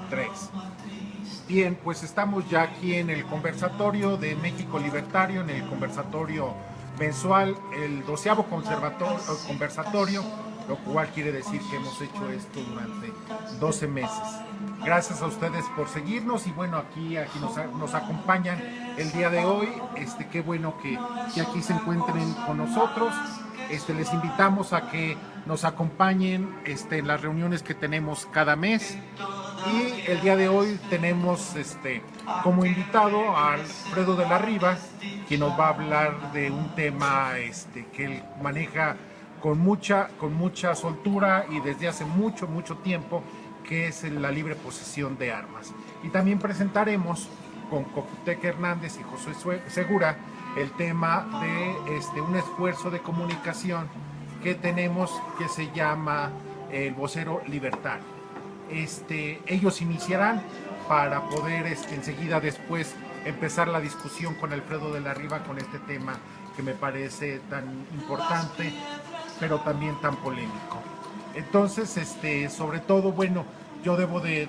3. Bien, pues estamos ya aquí en el conversatorio de México Libertario, en el conversatorio mensual, el 12º conversatorio, lo cual quiere decir que hemos hecho esto durante 12 meses. Gracias a ustedes por seguirnos y bueno, aquí nos acompañan el día de hoy. Qué bueno que aquí se encuentren con nosotros. Les invitamos a que nos acompañen en las reuniones que tenemos cada mes. Y el día de hoy tenemos como invitado a Alfredo de la Riva, quien nos va a hablar de un tema que él maneja con mucha soltura y desde hace mucho tiempo, que es la libre posesión de armas. Y también presentaremos con Cojutec Hernández y José Segura el tema de un esfuerzo de comunicación que tenemos que se llama el Vocero Libertario. Ellos iniciarán para poder enseguida después empezar la discusión con Alfredo de la Riva con este tema que me parece tan importante pero también tan polémico. Entonces, sobre todo, bueno, yo debo de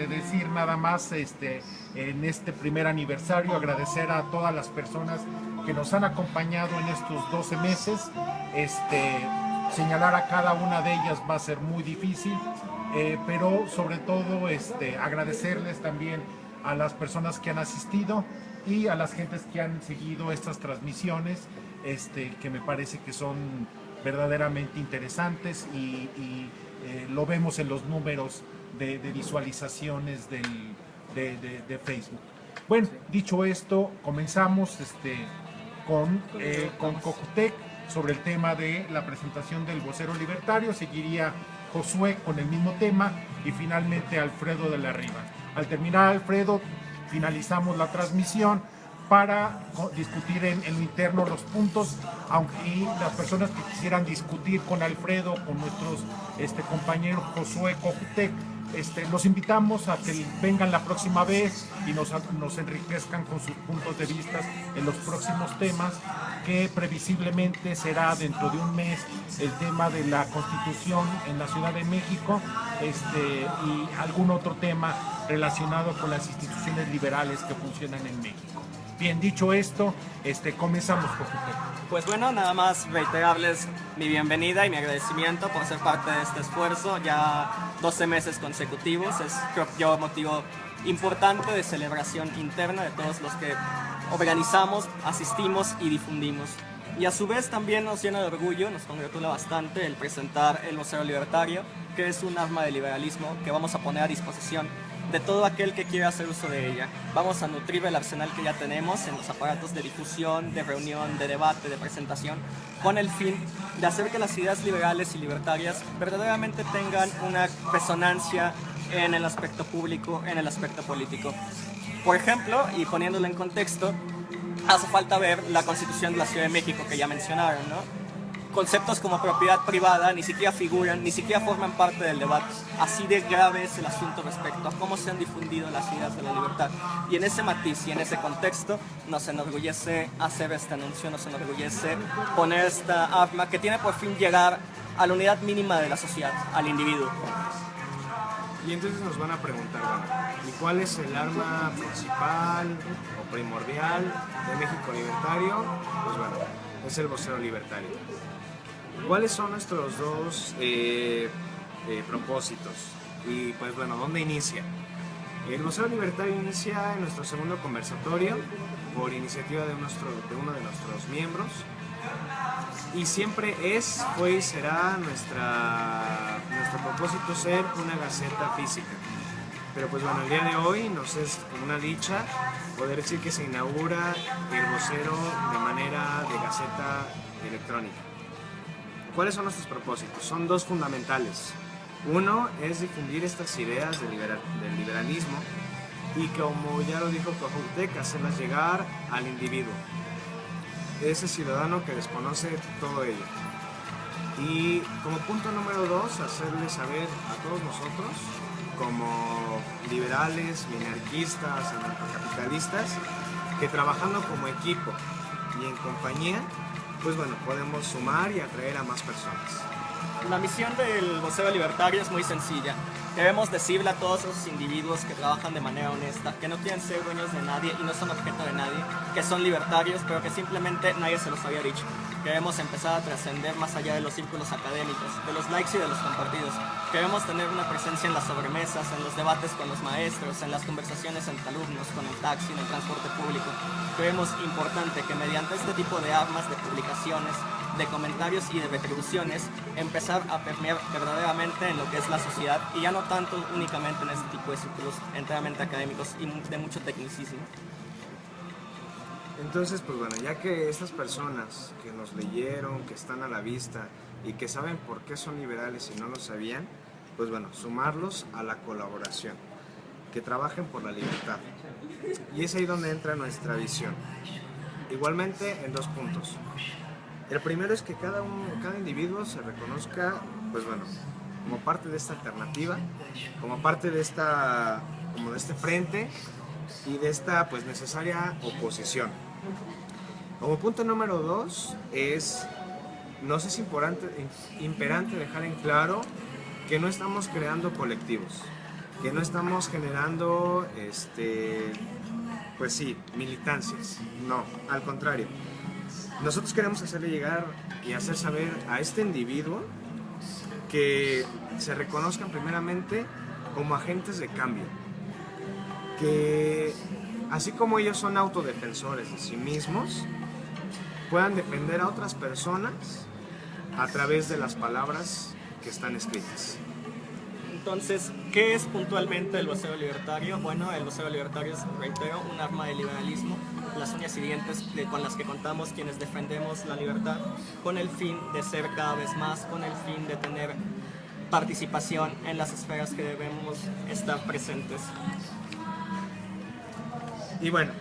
decir nada más en este primer aniversario, agradecer a todas las personas que nos han acompañado en estos 12 meses. Señalar a cada una de ellas va a ser muy difícil, pero sobre todo agradecerles también a las personas que han asistido y a las gentes que han seguido estas transmisiones, que me parece que son verdaderamente interesantes y lo vemos en los números de visualizaciones de Facebook. Bueno, dicho esto, comenzamos con Cojutec sobre el tema de la presentación del vocero libertario. Seguiría Josué con el mismo tema y finalmente Alfredo de la Riva. Al terminar Alfredo, finalizamos la transmisión para discutir en lo interno los puntos, y las personas que quisieran discutir con Alfredo, con nuestros compañeros Josué Cojutec, los invitamos a que vengan la próxima vez y nos enriquezcan con sus puntos de vista en los próximos temas, que previsiblemente será dentro de un mes el tema de la Constitución en la Ciudad de México, y algún otro tema relacionado con las instituciones liberales que funcionan en México. Bien, dicho esto, comenzamos, Cojutec. Pues bueno, nada más reiterarles mi bienvenida y mi agradecimiento por ser parte de este esfuerzo. Ya 12 meses consecutivos, es creo yo motivo importante de celebración interna de todos los que organizamos, asistimos y difundimos. Y a su vez también nos llena de orgullo, nos congratula bastante el presentar el Vocero Libertario, que es un arma de liberalismo que vamos a poner a disposición de todo aquel que quiera hacer uso de ella. Vamos a nutrir el arsenal que ya tenemos en los aparatos de difusión, de reunión, de debate, de presentación, con el fin de hacer que las ideas liberales y libertarias verdaderamente tengan una resonancia en el aspecto público, en el aspecto político. Por ejemplo, y poniéndolo en contexto, hace falta ver la Constitución de la Ciudad de México que ya mencionaron, ¿no? Conceptos como propiedad privada ni siquiera figuran, ni siquiera forman parte del debate. Así de grave es el asunto respecto a cómo se han difundido las ideas de la libertad. Y en ese matiz y en ese contexto nos enorgullece hacer este anuncio, nos enorgullece poner esta arma que tiene por fin llegar a la unidad mínima de la sociedad, al individuo. Y entonces nos van a preguntar, bueno, ¿y cuál es el arma principal o primordial de México Libertario? Pues bueno, es el vocero libertario. ¿Cuáles son nuestros dos propósitos? Y pues bueno, ¿dónde inicia? El vocero libertario inicia en nuestro segundo conversatorio por iniciativa de uno de nuestros miembros. Y siempre fue y será nuestro propósito ser una gaceta física. Pero pues bueno, el día de hoy nos es una dicha poder decir que se inaugura el vocero de manera de gaceta electrónica. ¿Cuáles son nuestros propósitos? Son dos fundamentales. Uno es difundir estas ideas del liberalismo y, como ya lo dijo Cojutec, hacerlas llegar al individuo, ese ciudadano que desconoce todo ello. Y como punto número 2, hacerle saber a todos nosotros, como liberales, minarquistas, anarcocapitalistas, que trabajando como equipo y en compañía, pues bueno, podemos sumar y atraer a más personas. La misión del vocero libertario es muy sencilla. Queremos decirle a todos esos individuos que trabajan de manera honesta, que no quieren ser dueños de nadie y no son objeto de nadie, que son libertarios, pero que simplemente nadie se los había dicho. Queremos empezar a trascender más allá de los círculos académicos, de los likes y de los compartidos. Queremos tener una presencia en las sobremesas, en los debates con los maestros, en las conversaciones entre alumnos, con el taxi, en el transporte público. Creemos importante que mediante este tipo de armas, de publicaciones, de comentarios y de retribuciones, empezar a permear verdaderamente en lo que es la sociedad y ya no tanto únicamente en este tipo de círculos enteramente académicos y de mucho tecnicismo. Entonces, pues bueno, ya que estas personas que nos leyeron, que están a la vista y que saben por qué son liberales y no lo sabían, pues bueno, sumarlos a la colaboración, que trabajen por la libertad. Y es ahí donde entra nuestra visión. Igualmente en 2 puntos. El primero es que cada individuo se reconozca, pues bueno, como parte de esta alternativa, como parte de de este frente y de esta pues necesaria oposición. Como punto número 2 nos es imperante dejar en claro que no estamos creando colectivos, que no estamos generando, pues sí, militancias, no, al contrario. Nosotros queremos hacerle llegar y hacer saber a este individuo que se reconozcan primeramente como agentes de cambio, que así como ellos son autodefensores de sí mismos, puedan defender a otras personas a través de las palabras que están escritas. Entonces, ¿qué es puntualmente el vocero libertario? Bueno, el vocero libertario es, reitero, un arma de liberalismo, las uñas y dientes con las que contamos quienes defendemos la libertad, con el fin de ser cada vez más, con el fin de tener participación en las esferas que debemos estar presentes. Y bueno,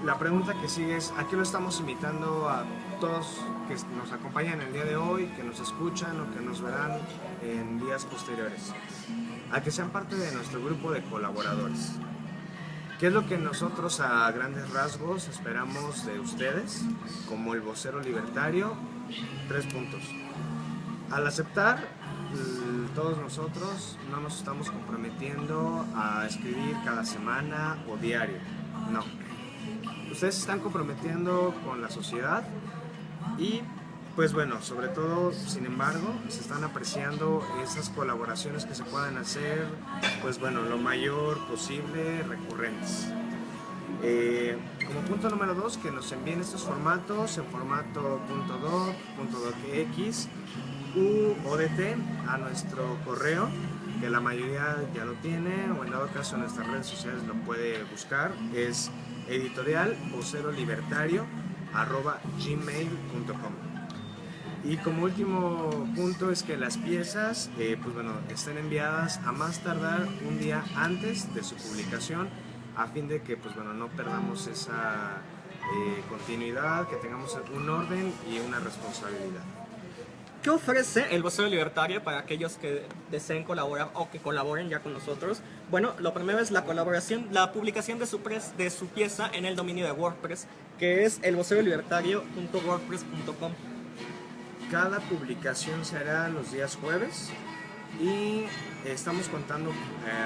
la pregunta que sigue es, ¿a qué lo estamos invitando a todos que nos acompañan el día de hoy, que nos escuchan o que nos verán en días posteriores? A que sean parte de nuestro grupo de colaboradores. ¿Qué es lo que nosotros a grandes rasgos esperamos de ustedes como el vocero libertario? 3 puntos. Al aceptar, todos nosotros no nos estamos comprometiendo a escribir cada semana o diario, no. Ustedes se están comprometiendo con la sociedad y pues bueno, sobre todo, sin embargo, se están apreciando esas colaboraciones que se puedan hacer, pues bueno, lo mayor posible recurrentes. Como punto número 2, que nos envíen estos formatos en formato .doc, .docx u ODT a nuestro correo, que la mayoría ya lo tiene, o en dado caso en nuestras redes sociales lo puede buscar, es editorialvocerolibertario@gmail.com. Y como último punto es que las piezas pues bueno, estén enviadas a más tardar un día antes de su publicación, a fin de que pues bueno, no perdamos esa continuidad, que tengamos un orden y una responsabilidad. ¿Qué ofrece el vocero libertario para aquellos que deseen colaborar o que colaboren ya con nosotros? Bueno, lo primero es la colaboración, la publicación de su pieza en el dominio de WordPress, que es elvocerolibertario.wordpress.com. Cada publicación se hará los días jueves y estamos contando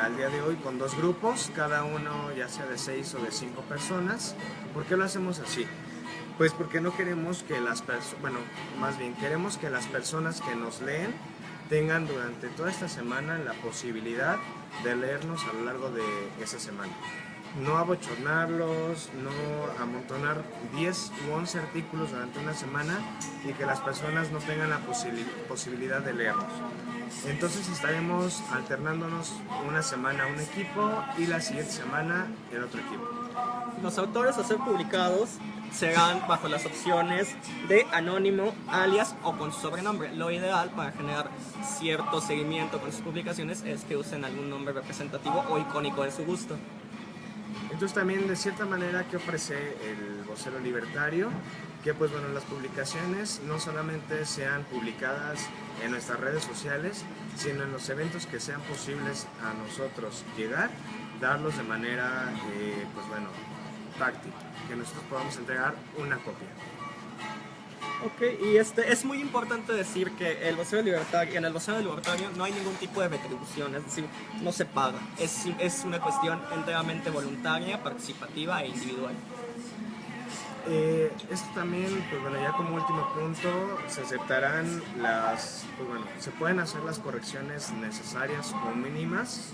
al día de hoy con 2 grupos, cada uno ya sea de 6 o de 5 personas. ¿Por qué lo hacemos así? Pues porque no queremos que queremos que las personas que nos leen tengan durante toda esta semana la posibilidad de leernos a lo largo de esa semana. No abochornarlos, no amontonar 10 u 11 artículos durante una semana y que las personas no tengan la posibilidad de leerlos. Entonces estaremos alternándonos una semana un equipo y la siguiente semana el otro equipo. Los autores a ser publicados serán bajo las opciones de anónimo, alias o con su sobrenombre. Lo ideal para generar cierto seguimiento con sus publicaciones es que usen algún nombre representativo o icónico de su gusto. Entonces también de cierta manera que ofrece el vocero libertario, que pues bueno, las publicaciones no solamente sean publicadas en nuestras redes sociales, sino en los eventos que sean posibles a nosotros llegar, darlos de manera pues bueno, táctil, que nosotros podamos entregar una copia. Ok, y es muy importante decir que el vocero libertario, en el vocero libertario no hay ningún tipo de retribución, es decir, no se paga. Es una cuestión enteramente voluntaria, participativa e individual. Esto también, pues bueno, ya como último punto, se aceptarán pues bueno, se pueden hacer las correcciones necesarias o mínimas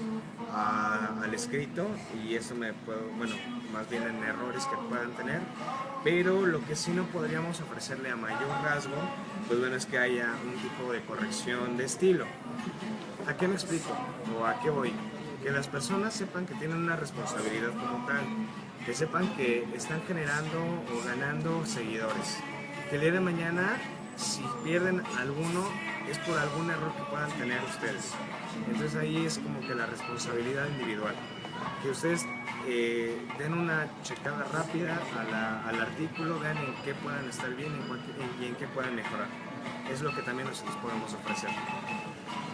al escrito, y eso bueno, más bien en errores que puedan tener, pero lo que sí no podríamos ofrecerle a mayor rasgo, pues bueno, es que haya un tipo de corrección de estilo. ¿A qué me explico? ¿O a qué voy? Que las personas sepan que tienen una responsabilidad como tal, que sepan que están generando o ganando seguidores, que el día de mañana, si pierden alguno, es por algún error que puedan tener ustedes. Entonces ahí es como que la responsabilidad individual, que ustedes den una checada rápida al artículo, vean en qué puedan estar bien y en qué puedan mejorar. Es lo que también nosotros podemos ofrecer.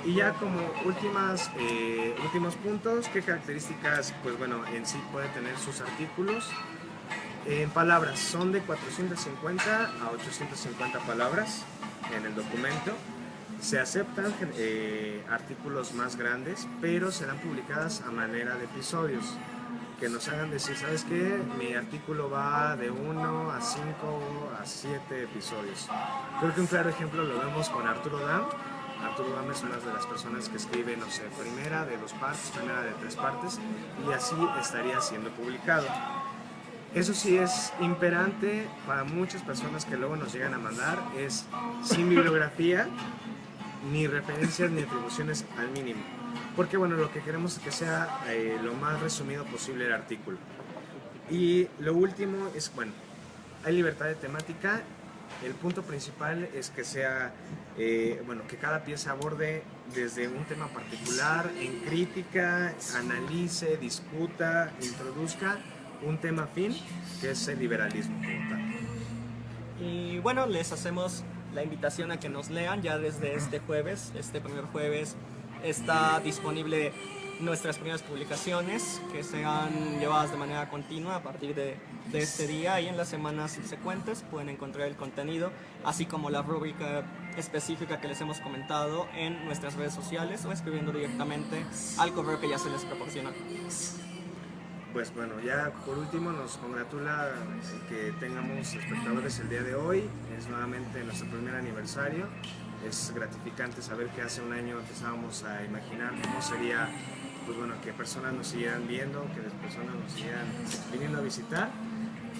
Y ya como últimos puntos, ¿qué características, pues bueno, en sí puede tener sus artículos? En palabras, son de 450 a 850 palabras en el documento. Se aceptan artículos más grandes, pero serán publicadas a manera de episodios, que nos hagan decir, ¿sabes qué? Mi artículo va de 1 a 5 a 7 episodios. Creo que un claro ejemplo lo vemos con Arturo Dam. Arturo Dam es una de las personas que escribe, no sé, primera de 2 partes, primera de 3 partes, y así estaría siendo publicado. Eso sí es imperante para muchas personas que luego nos llegan a mandar, es sin bibliografía, ni referencias ni atribuciones al mínimo. Porque bueno, lo que queremos es que sea lo más resumido posible el artículo. Y lo último es, bueno, hay libertad de temática. El punto principal es que sea, bueno, que cada pieza aborde desde un tema particular, en crítica, analice, discuta, introduzca un tema afín, que es el liberalismo como tal. Y bueno, les hacemos la invitación a que nos lean ya desde este jueves, este primer jueves. Está disponible nuestras primeras publicaciones, que serán llevadas de manera continua a partir de este día, y en las semanas subsecuentes pueden encontrar el contenido, así como la rúbrica específica que les hemos comentado en nuestras redes sociales o escribiendo directamente al correo que ya se les proporciona. Pues bueno, ya por último nos congratula que tengamos espectadores el día de hoy. Es nuevamente nuestro primer aniversario. Es gratificante saber que hace un año empezábamos a imaginar cómo sería, pues bueno, que personas nos siguieran viendo, que las personas nos siguieran viniendo a visitar.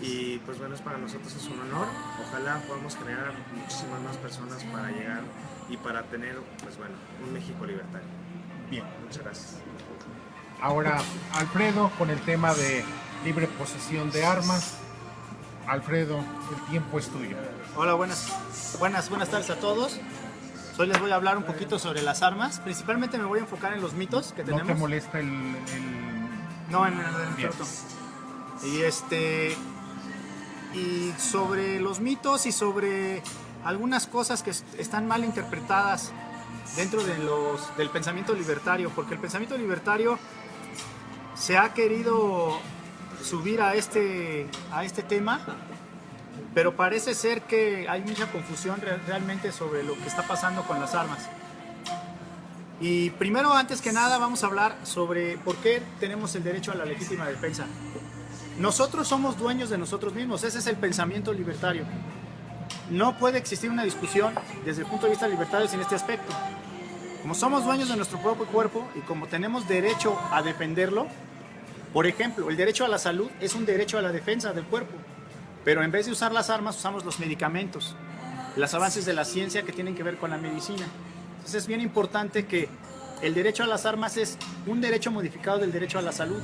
Y pues bueno, para nosotros es un honor. Ojalá podamos generar muchísimas más personas para llegar y para tener, pues bueno, un México libertario. Bien. Muchas gracias. Ahora, Alfredo, con el tema de libre posesión de armas. Alfredo, el tiempo es tuyo. Hola, buenas tardes a todos. Hoy les voy a hablar un poquito sobre las armas. Principalmente me voy a enfocar en los mitos que tenemos. ¿No te molesta No, en absoluto. Y sobre los mitos y sobre algunas cosas que están mal interpretadas dentro del pensamiento libertario, porque el pensamiento libertario se ha querido subir a este tema, pero parece ser que hay mucha confusión realmente sobre lo que está pasando con las armas. Y primero, antes que nada, vamos a hablar sobre por qué tenemos el derecho a la legítima defensa. Nosotros somos dueños de nosotros mismos, ese es el pensamiento libertario. No puede existir una discusión desde el punto de vista libertario sin este aspecto. Como somos dueños de nuestro propio cuerpo y como tenemos derecho a defenderlo, por ejemplo, el derecho a la salud es un derecho a la defensa del cuerpo, pero en vez de usar las armas usamos los medicamentos, los avances de la ciencia que tienen que ver con la medicina. Entonces es bien importante que el derecho a las armas es un derecho modificado del derecho a la salud,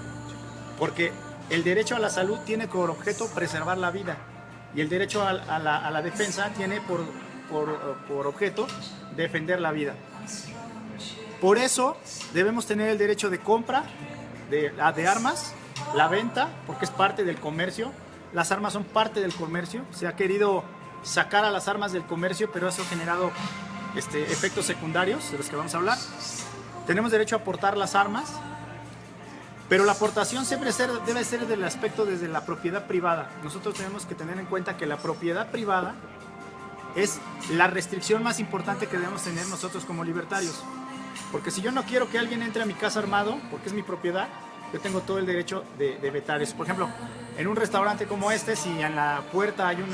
porque el derecho a la salud tiene por objeto preservar la vida y el derecho a la defensa tiene por objeto defender la vida. Por eso debemos tener el derecho de compra de armas, la venta, porque es parte del comercio. Las armas son parte del comercio. Se ha querido sacar a las armas del comercio, pero eso ha generado efectos secundarios de los que vamos a hablar. Tenemos derecho a portar las armas, pero la aportación siempre debe ser del aspecto desde la propiedad privada. Nosotros tenemos que tener en cuenta que la propiedad privada es la restricción más importante que debemos tener nosotros como libertarios. Porque si yo no quiero que alguien entre a mi casa armado, porque es mi propiedad, yo tengo todo el derecho de vetar eso. Por ejemplo, en un restaurante como este, si en la puerta hay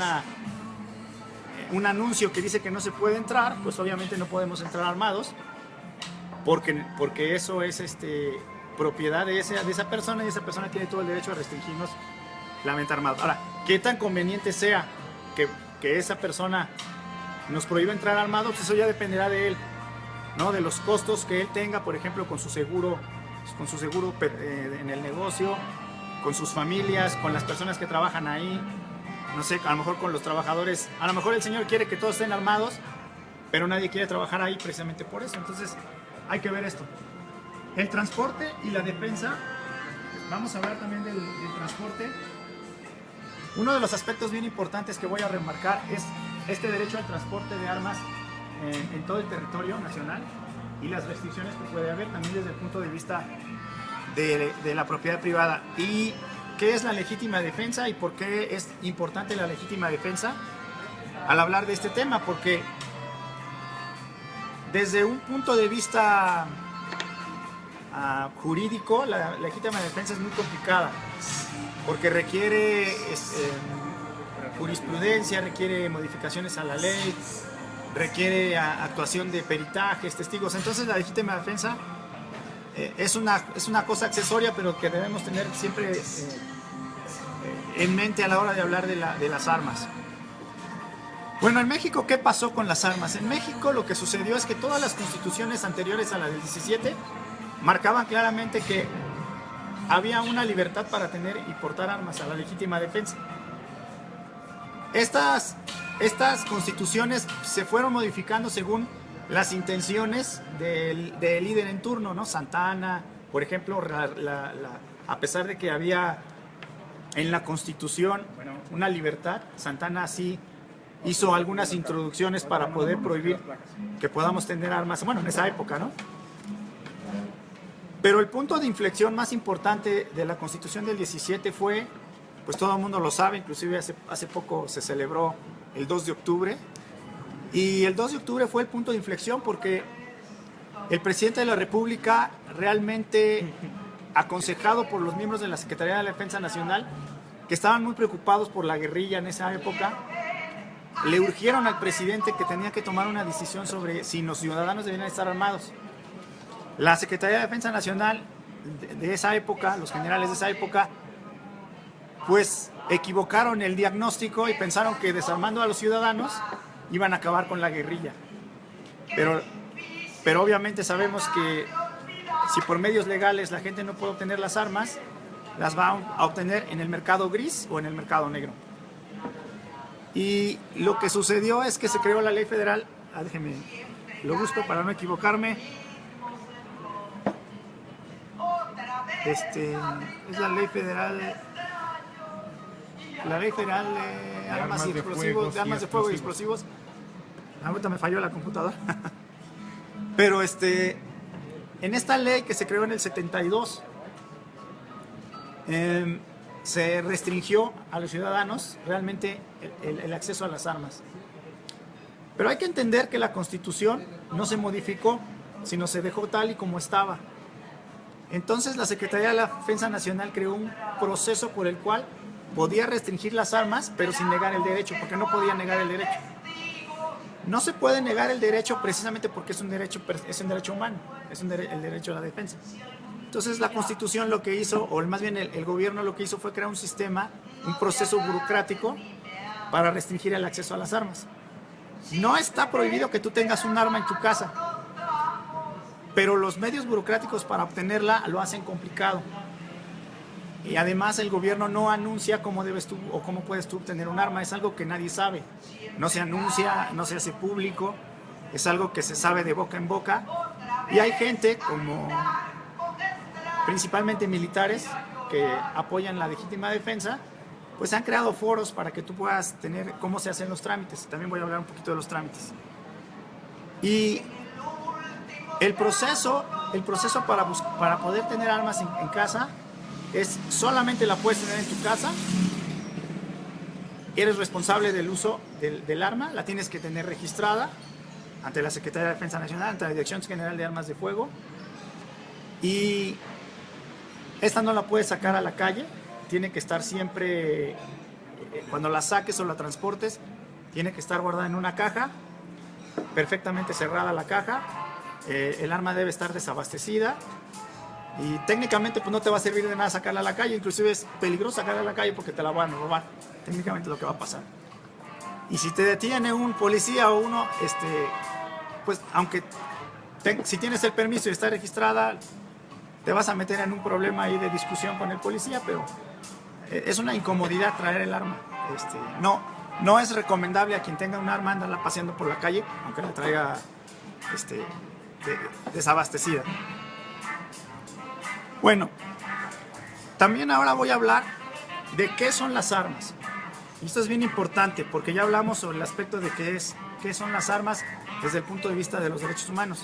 un anuncio que dice que no se puede entrar, pues obviamente no podemos entrar armados, porque eso es propiedad de esa persona, y esa persona tiene todo el derecho a restringirnos la venta armada. Ahora, ¿qué tan conveniente sea que esa persona nos prohíba entrar armados? Pues eso ya dependerá de él, ¿no? De los costos que él tenga, por ejemplo, con su seguro en el negocio, con sus familias, con las personas que trabajan ahí, no sé, a lo mejor con los trabajadores. A lo mejor el señor quiere que todos estén armados, pero nadie quiere trabajar ahí precisamente por eso. Entonces hay que ver esto. El transporte y la defensa. Vamos a hablar también del transporte. Uno de los aspectos bien importantes que voy a remarcar es este derecho al transporte de armas en todo el territorio nacional y las restricciones que puede haber también desde el punto de vista de la propiedad privada. ¿Y qué es la legítima defensa y por qué es importante la legítima defensa al hablar de este tema? Porque desde un punto de vista jurídico, la legítima defensa es muy complicada, porque requiere jurisprudencia, requiere modificaciones a la ley, requiere actuación de peritajes, testigos. Entonces la legítima defensa es una cosa accesoria, pero que debemos tener siempre en mente a la hora de hablar de las armas. Bueno, en México, ¿qué pasó con las armas? En México lo que sucedió es que todas las constituciones anteriores a la del 17 marcaban claramente que había una libertad para tener y portar armas, a la legítima defensa. Estas constituciones se fueron modificando según las intenciones del líder en turno, ¿no? Santa Anna, por ejemplo, a pesar de que había en la Constitución una libertad, Santa Anna sí hizo algunas introducciones para poder prohibir que podamos tener armas, bueno, en esa época, ¿no? Pero el punto de inflexión más importante de la Constitución del 17 fue, pues todo el mundo lo sabe, inclusive hace poco se celebró el 2 de octubre, y el 2 de octubre fue el punto de inflexión porque el presidente de la República, realmente aconsejado por los miembros de la Secretaría de la Defensa Nacional, que estaban muy preocupados por la guerrilla en esa época, le urgieron al presidente que tenía que tomar una decisión sobre si los ciudadanos debían estar armados. La Secretaría de Defensa Nacional de esa época, los generales de esa época, pues equivocaron el diagnóstico y pensaron que desarmando a los ciudadanos iban a acabar con la guerrilla. Pero obviamente sabemos que si por medios legales la gente no puede obtener las armas, las va a obtener en el mercado gris o en el mercado negro. Y lo que sucedió es que se creó la ley federal, déjeme, lo busco para no equivocarme. Es la ley federal de armas y explosivos, de armas de fuego y explosivos. Ahorita me falló la computadora. Pero en esta ley que se creó en el 72, se restringió a los ciudadanos realmente el acceso a las armas. Pero hay que entender que la Constitución no se modificó, sino se dejó tal y como estaba. Entonces la Secretaría de la Defensa Nacional creó un proceso por el cual podía restringir las armas, pero sin negar el derecho, porque no podía negar el derecho. No se puede negar el derecho precisamente porque es un derecho humano, es el derecho a la defensa. Entonces la Constitución lo que hizo, o más bien el gobierno lo que hizo fue crear un sistema, un proceso burocrático para restringir el acceso a las armas. No está prohibido que tú tengas un arma en tu casa, pero los medios burocráticos para obtenerla lo hacen complicado. Y además el gobierno no anuncia cómo debes tú o cómo puedes tú obtener un arma. Es algo que nadie sabe. No se anuncia, no se hace público. Es algo que se sabe de boca en boca. Y hay gente, como principalmente militares, que apoyan la legítima defensa, pues han creado foros para que tú puedas tener cómo se hacen los trámites. También voy a hablar un poquito de los trámites. Y el proceso para poder tener armas en casa es solamente la puedes tener en tu casa eres responsable del uso del arma, la tienes que tener registrada ante la Secretaría de Defensa Nacional, ante la Dirección General de Armas de Fuego, y esta no la puedes sacar a la calle, tiene que estar siempre, cuando la saques o la transportes, tiene que estar guardada en una caja, perfectamente cerrada la caja, el arma debe estar desabastecida, y técnicamente pues no te va a servir de nada sacarla a la calle, inclusive es peligroso sacarla a la calle porque te la van a robar, técnicamente lo que va a pasar. Y si te detiene un policía o uno, pues aunque si tienes el permiso y está registrada, te vas a meter en un problema ahí de discusión con el policía, pero es una incomodidad traer el arma. No es recomendable a quien tenga un arma andarla paseando por la calle, aunque la traiga desabastecida. Bueno, también ahora voy a hablar de qué son las armas. Y esto es bien importante porque ya hablamos sobre el aspecto de qué son las armas desde el punto de vista de los derechos humanos.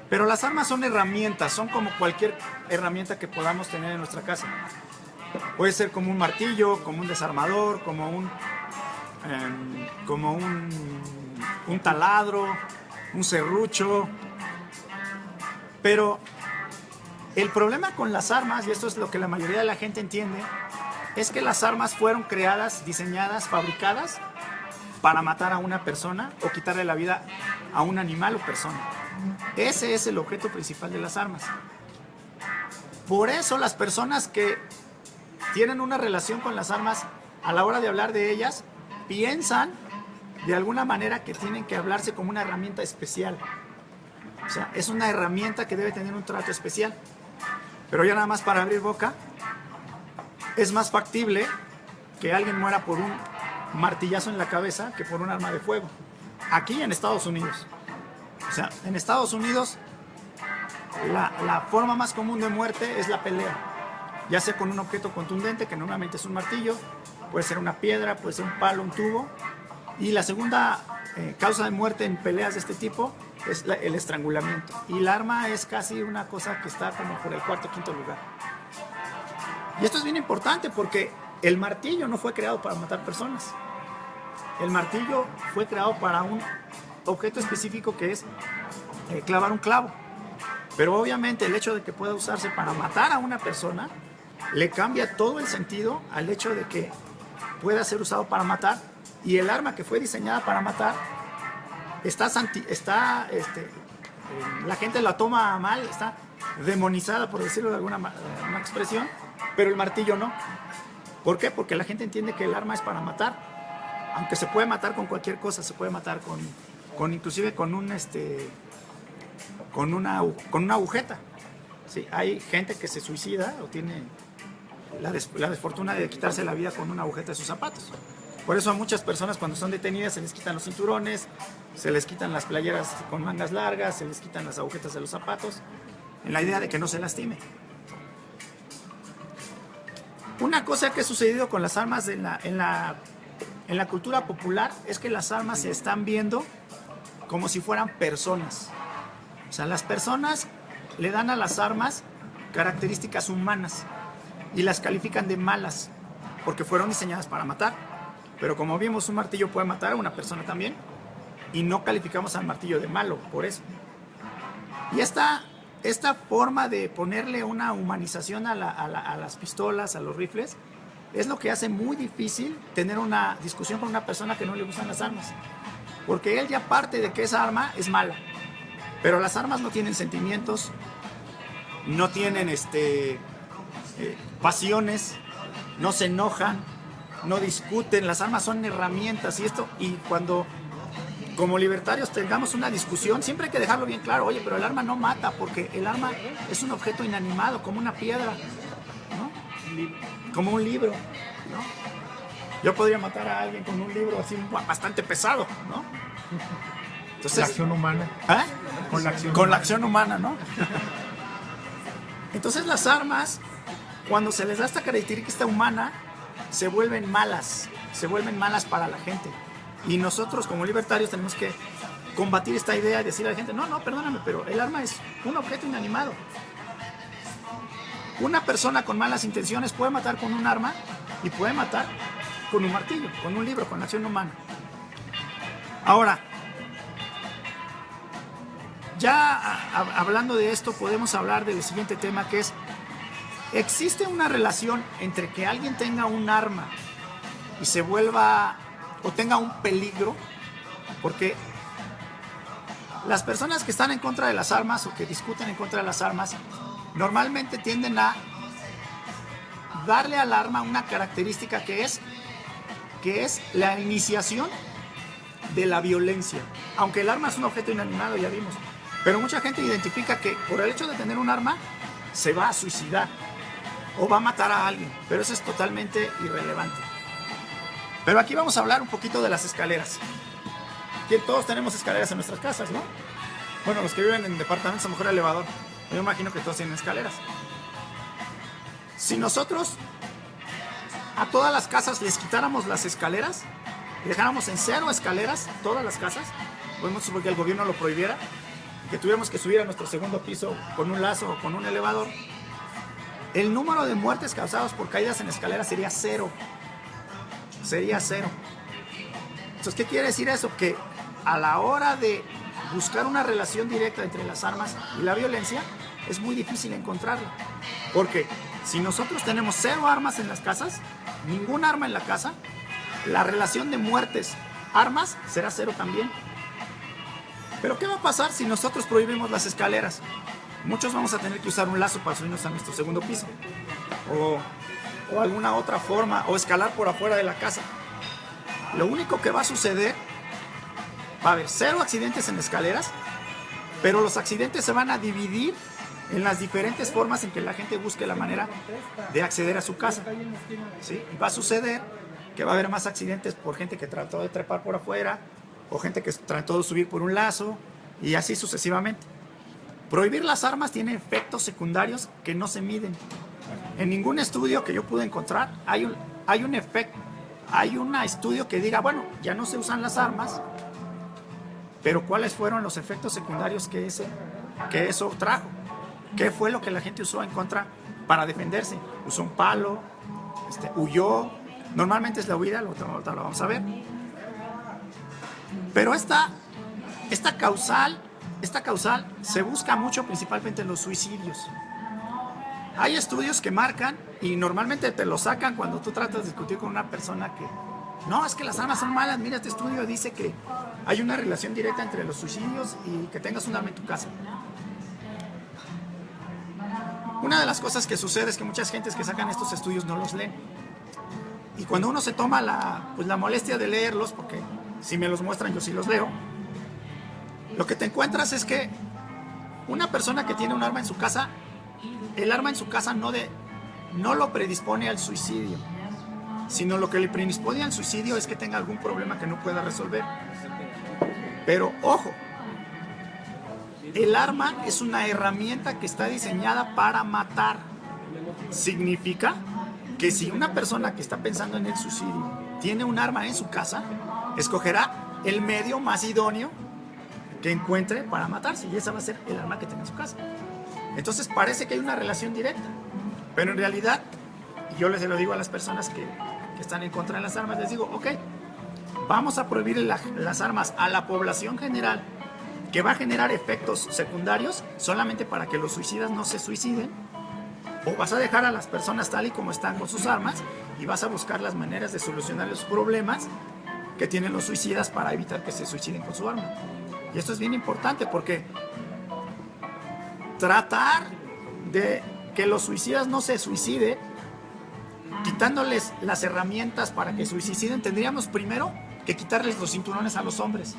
Pero las armas son herramientas, son como cualquier herramienta que podamos tener en nuestra casa. Puede ser como un martillo, como un desarmador, como un taladro, un serrucho. Pero el problema con las armas, y esto es lo que la mayoría de la gente entiende, es que las armas fueron creadas, diseñadas, fabricadas para matar a una persona o quitarle la vida a un animal o persona. Ese es el objeto principal de las armas. Por eso las personas que tienen una relación con las armas, a la hora de hablar de ellas, piensan de alguna manera que tienen que hablarse como una herramienta especial. O sea, es una herramienta que debe tener un trato especial. Pero ya nada más para abrir boca, es más factible que alguien muera por un martillazo en la cabeza que por un arma de fuego. Aquí en Estados Unidos. O sea, en Estados Unidos la forma más común de muerte es la pelea. Ya sea con un objeto contundente, que normalmente es un martillo, puede ser una piedra, puede ser un palo, un tubo. Y la segunda causa de muerte en peleas de este tipo es el estrangulamiento. Y la arma es casi una cosa que está como por el cuarto o quinto lugar. Y esto es bien importante porque el martillo no fue creado para matar personas. El martillo fue creado para un objeto específico que es clavar un clavo. Pero obviamente el hecho de que pueda usarse para matar a una persona le cambia todo el sentido al hecho de que pueda ser usado para matar, y el arma que fue diseñada para matar la gente la toma mal, está demonizada, por decirlo de alguna expresión, pero el martillo no. ¿Por qué? Porque la gente entiende que el arma es para matar, aunque se puede matar con cualquier cosa, se puede matar inclusive con una agujeta. Sí, hay gente que se suicida o tiene la desfortuna de quitarse la vida con una agujeta de sus zapatos. Por eso a muchas personas cuando son detenidas se les quitan los cinturones, se les quitan las playeras con mangas largas, se les quitan las agujetas de los zapatos, en la idea de que no se lastime. Una cosa que ha sucedido con las armas en la cultura popular es que las armas se están viendo como si fueran personas. O sea, las personas le dan a las armas características humanas y las califican de malas porque fueron diseñadas para matar. Pero como vimos, un martillo puede matar a una persona también, y no calificamos al martillo de malo por eso. Y esta forma de ponerle una humanización a las pistolas, a los rifles, es lo que hace muy difícil tener una discusión con una persona que no le gustan las armas. Porque él ya parte de que esa arma es mala. Pero las armas no tienen sentimientos, no tienen pasiones, no se enojan, no discuten. Las armas son herramientas, y cuando como libertarios tengamos una discusión, siempre hay que dejarlo bien claro. Oye, pero el arma no mata, porque el arma es un objeto inanimado, como una piedra, ¿no? Como un libro, ¿no? Yo podría matar a alguien con un libro así bastante pesado, ¿no? Entonces, la acción humana. ¿eh? Con la acción humana, ¿no? Entonces las armas, cuando se les da esta característica humana, se vuelven malas para la gente. Y nosotros como libertarios tenemos que combatir esta idea y decirle a la gente, no, perdóname, pero el arma es un objeto inanimado. Una persona con malas intenciones puede matar con un arma y puede matar con un martillo, con un libro, con acción humana. Ahora, ya hablando de esto, podemos hablar del siguiente tema, que es: ¿existe una relación entre que alguien tenga un arma y se vuelva o tenga un peligro? Porque las personas que están en contra de las armas o que discuten en contra de las armas normalmente tienden a darle al arma una característica que es la iniciación de la violencia. Aunque el arma es un objeto inanimado, ya vimos, pero mucha gente identifica que por el hecho de tener un arma se va a suicidar o va a matar a alguien, pero eso es totalmente irrelevante. Pero aquí vamos a hablar un poquito de las escaleras. Todos tenemos escaleras en nuestras casas, ¿no? Bueno, los que viven en departamentos, a lo mejor elevador. Yo imagino que todos tienen escaleras. Si nosotros a todas las casas les quitáramos las escaleras y dejáramos en 0 escaleras todas las casas, podemos suponer que el gobierno lo prohibiera, que tuviéramos que subir a nuestro segundo piso con un lazo o con un elevador, el número de muertes causadas por caídas en escaleras sería 0. Sería 0. Entonces, ¿qué quiere decir eso? Que a la hora de buscar una relación directa entre las armas y la violencia, es muy difícil encontrarla. Porque si nosotros tenemos 0 armas en las casas, ningún arma en la casa, la relación de muertes, armas, será 0 también. Pero ¿qué va a pasar si nosotros prohibimos las escaleras? Muchos vamos a tener que usar un lazo para subirnos a nuestro segundo piso. O alguna otra forma, o escalar por afuera de la casa. Lo único que va a suceder, va a haber 0 accidentes en escaleras, pero los accidentes se van a dividir en las diferentes formas en que la gente busque la manera de acceder a su casa. ¿Sí? Y va a suceder que va a haber más accidentes por gente que trató de trepar por afuera, o gente que trató de subir por un lazo, y así sucesivamente. Prohibir las armas tiene efectos secundarios que no se miden. En ningún estudio que yo pude encontrar hay un efecto, hay un estudio que diga, bueno, ya no se usan las armas, pero ¿cuáles fueron los efectos secundarios que eso trajo? ¿Qué fue lo que la gente usó en contra para defenderse? Usó un palo, huyó. Normalmente es la huida, lo vamos a ver. Pero esta causal se busca mucho principalmente en los suicidios. Hay estudios que marcan, y normalmente te lo sacan cuando tú tratas de discutir con una persona que no, es que las armas son malas. Mira, este estudio dice que hay una relación directa entre los suicidios y que tengas un arma en tu casa. Una de las cosas que sucede es que muchas gentes que sacan estos estudios no los leen. Y cuando uno se toma la molestia de leerlos, porque si me los muestran yo sí los leo, lo que te encuentras es que una persona que tiene un arma en su casa, el arma en su casa no lo predispone al suicidio, sino lo que le predispone al suicidio es que tenga algún problema que no pueda resolver. Pero ojo, el arma es una herramienta que está diseñada para matar. Significa que si una persona que está pensando en el suicidio tiene un arma en su casa, escogerá el medio más idóneo que encuentre para matarse, y esa va a ser el arma que tenga en su casa. Entonces parece que hay una relación directa, pero en realidad, yo les lo digo a las personas que están en contra de las armas, les digo, ok, vamos a prohibir las armas a la población general, que va a generar efectos secundarios solamente para que los suicidas no se suiciden, o vas a dejar a las personas tal y como están con sus armas y vas a buscar las maneras de solucionar los problemas que tienen los suicidas para evitar que se suiciden con su arma. Y esto es bien importante, porque tratar de que los suicidas no se suiciden, quitándoles las herramientas para que suiciden, tendríamos primero que quitarles los cinturones a los hombres,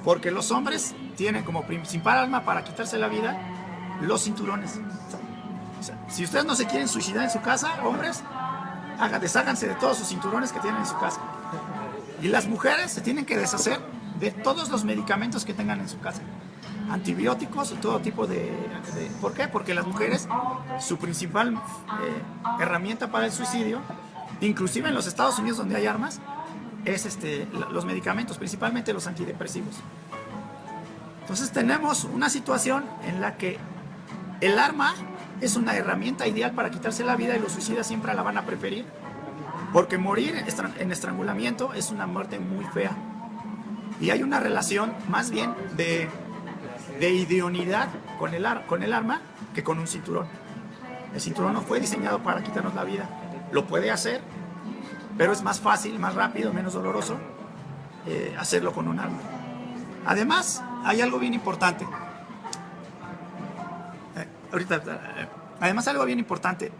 porque los hombres tienen como principal arma para quitarse la vida los cinturones. O sea, si ustedes no se quieren suicidar en su casa, hombres, desháganse de todos sus cinturones que tienen en su casa. Y las mujeres se tienen que deshacer de todos los medicamentos que tengan en su casa, antibióticos y todo tipo de... ¿Por qué? Porque las mujeres, su principal herramienta para el suicidio, inclusive en los Estados Unidos donde hay armas, es los medicamentos, principalmente los antidepresivos. Entonces tenemos una situación en la que el arma es una herramienta ideal para quitarse la vida, y los suicidas siempre la van a preferir Porque morir en estrangulamiento es una muerte muy fea. Y hay una relación más bien de idoneidad con el arma que con un cinturón. El cinturón no fue diseñado para quitarnos la vida. Lo puede hacer, pero es más fácil, más rápido, menos doloroso hacerlo con un arma. Además, hay algo bien importante. Además, algo bien importante.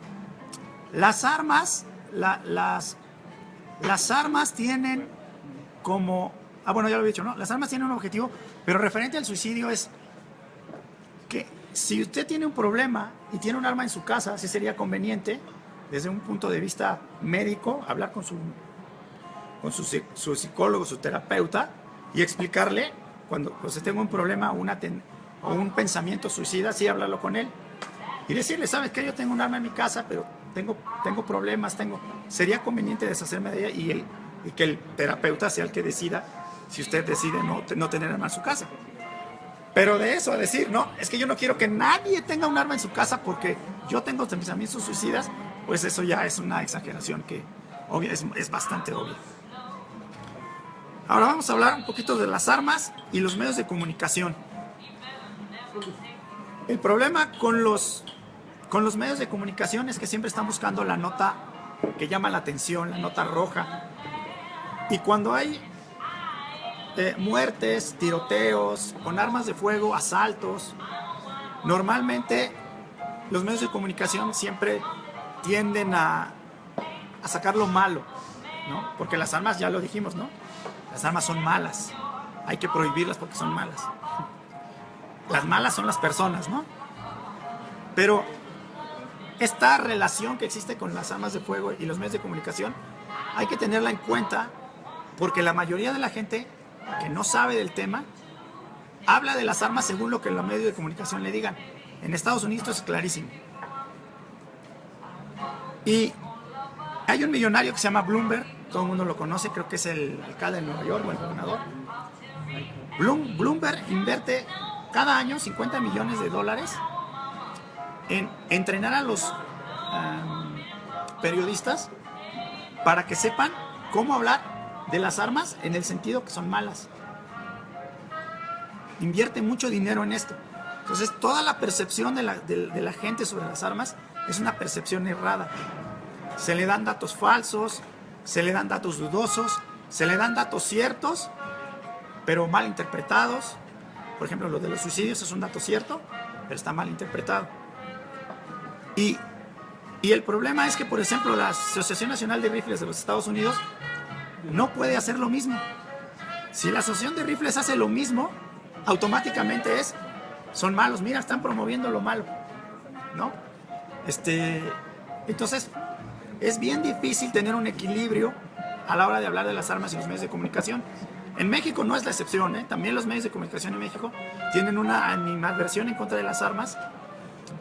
Las armas, las armas tienen como... bueno, ya lo he dicho, ¿no? Las armas tienen un objetivo, pero referente al suicidio es que si usted tiene un problema y tiene un arma en su casa, sí sería conveniente, desde un punto de vista médico, hablar con su psicólogo, su terapeuta, y explicarle cuando usted tenga un problema o un pensamiento suicida, sí hablarlo con él. Y decirle, ¿sabes qué? Yo tengo un arma en mi casa, pero tengo problemas, sería conveniente deshacerme de ella y que el terapeuta sea el que decida si usted decide no tener arma en su casa. Pero de eso a decir, no, es que yo no quiero que nadie tenga un arma en su casa porque yo tengo pensamientos suicidas, pues eso ya es una exageración que es bastante obvia. Ahora vamos a hablar un poquito de las armas y los medios de comunicación. El problema con los medios de comunicación es que siempre están buscando la nota que llama la atención, la nota roja. Y cuando hay muertes, tiroteos, con armas de fuego, asaltos, normalmente los medios de comunicación siempre tienden a sacar lo malo, ¿no? Porque las armas, ya lo dijimos, ¿no? Las armas son malas. Hay que prohibirlas porque son malas. Las malas son las personas, ¿no? Pero esta relación que existe con las armas de fuego y los medios de comunicación hay que tenerla en cuenta porque la mayoría de la gente que no sabe del tema habla de las armas según lo que los medios de comunicación le digan. En Estados Unidos esto es clarísimo. Y hay un millonario que se llama Bloomberg, todo el mundo lo conoce, creo que es el alcalde de Nueva York o el gobernador. Bloomberg invierte cada año $50 millones en entrenar a los periodistas para que sepan cómo hablar de las armas en el sentido que son malas. Invierte mucho dinero en esto. Entonces toda la percepción de la gente sobre las armas es una percepción errada. Se le dan datos falsos, se le dan datos dudosos, se le dan datos ciertos, pero mal interpretados. Por ejemplo, lo de los suicidios es un dato cierto, pero está mal interpretado. Y el problema es que, por ejemplo, la Asociación Nacional de Rifles de los Estados Unidos no puede hacer lo mismo. Si la Asociación de Rifles hace lo mismo, automáticamente son malos. Mira, están promoviendo lo malo, ¿no? Entonces, es bien difícil tener un equilibrio a la hora de hablar de las armas y los medios de comunicación. En México no es la excepción, ¿eh? También los medios de comunicación en México tienen una animadversión en contra de las armas.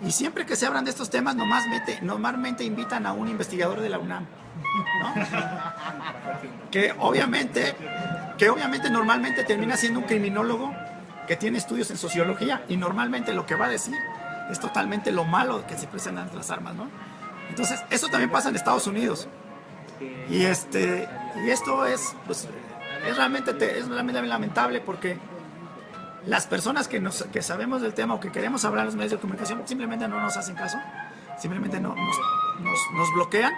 Y siempre que se hablan de estos temas, normalmente invitan a un investigador de la UNAM, ¿no? que obviamente normalmente termina siendo un criminólogo que tiene estudios en sociología y normalmente lo que va a decir es totalmente lo malo que se presentan las armas, ¿no? Entonces, eso también pasa en Estados Unidos. Y esto es realmente lamentable porque las personas que sabemos del tema o que queremos hablar en los medios de comunicación simplemente no nos hacen caso, simplemente nos bloquean.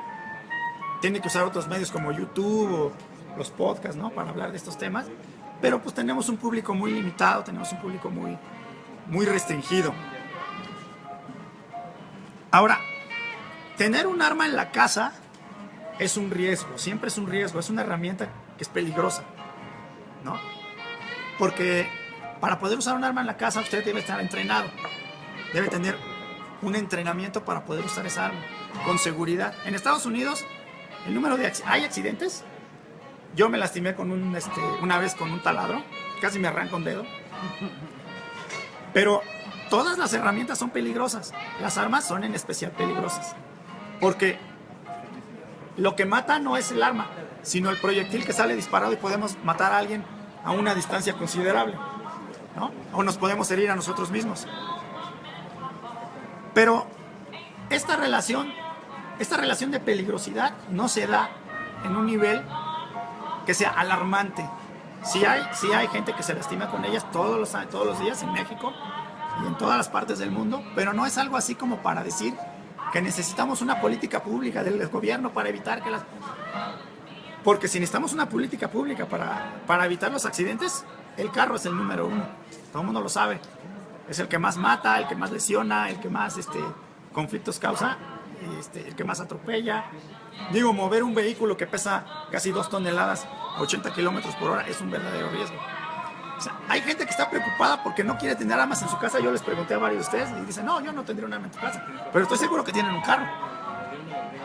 Tienen que usar otros medios como YouTube o los podcasts, ¿no? Para hablar de estos temas, pero pues tenemos un público muy limitado, tenemos un público muy restringido. Ahora, tener un arma en la casa es un riesgo, siempre es un riesgo, es una herramienta que es peligrosa, ¿no? Porque para poder usar un arma en la casa usted debe estar entrenado, debe tener un entrenamiento para poder usar esa arma con seguridad. En Estados Unidos hay accidentes. Yo me lastimé una vez con un taladro, casi me arranca un dedo. Pero todas las herramientas son peligrosas. Las armas son en especial peligrosas. Porque lo que mata no es el arma, sino el proyectil que sale disparado y podemos matar a alguien a una distancia considerable, ¿no? O nos podemos herir a nosotros mismos. Pero esta relación de peligrosidad no se da en un nivel que sea alarmante. Sí hay gente que se lastima con ellas todos los días en México y en todas las partes del mundo, pero no es algo así como para decir que necesitamos una política pública del gobierno para evitar que las... Porque si necesitamos una política pública para evitar los accidentes, el carro es el número uno. Todo el mundo lo sabe. Es el que más mata, el que más lesiona, el que más conflictos causa, el que más atropella. Digo, mover un vehículo que pesa casi 2 toneladas, 80 kilómetros por hora, es un verdadero riesgo. O sea, hay gente que está preocupada porque no quiere tener armas en su casa. Yo les pregunté a varios de ustedes y dicen, no, yo no tendría un arma en tu casa. Pero estoy seguro que tienen un carro.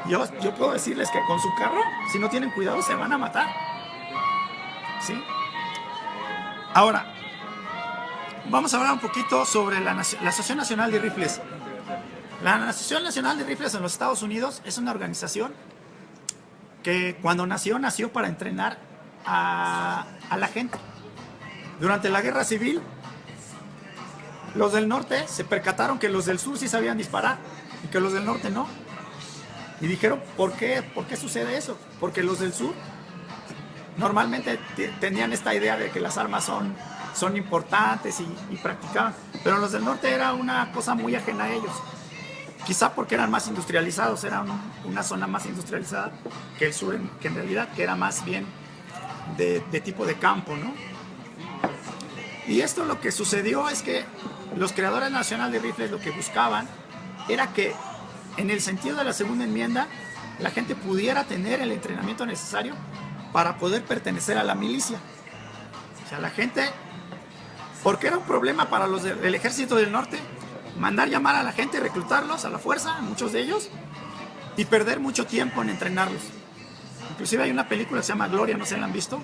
Yo puedo decirles que con su carro, si no tienen cuidado, se van a matar. ¿Sí? Ahora, vamos a hablar un poquito sobre la Asociación Nacional de Rifles. La Asociación Nacional de Rifles en los Estados Unidos es una organización que cuando nació para entrenar a la gente. Durante la Guerra Civil, los del norte se percataron que los del sur sí sabían disparar y que los del norte no. Y dijeron, ¿por qué sucede eso? Porque los del sur normalmente tenían esta idea de que las armas son importantes y practicaban, pero los del norte era una cosa muy ajena a ellos. Quizá porque eran más industrializados, era una zona más industrializada que el sur, que en realidad que era más bien de tipo de campo, ¿no? Y esto lo que sucedió es que los creadores nacionales de rifles lo que buscaban era que en el sentido de la segunda enmienda la gente pudiera tener el entrenamiento necesario para poder pertenecer a la milicia. O sea, la gente, porque era un problema para los del ejército del norte mandar llamar a la gente, reclutarlos a la fuerza, muchos de ellos, y perder mucho tiempo en entrenarlos. Inclusive hay una película que se llama Gloria, no sé si la han visto.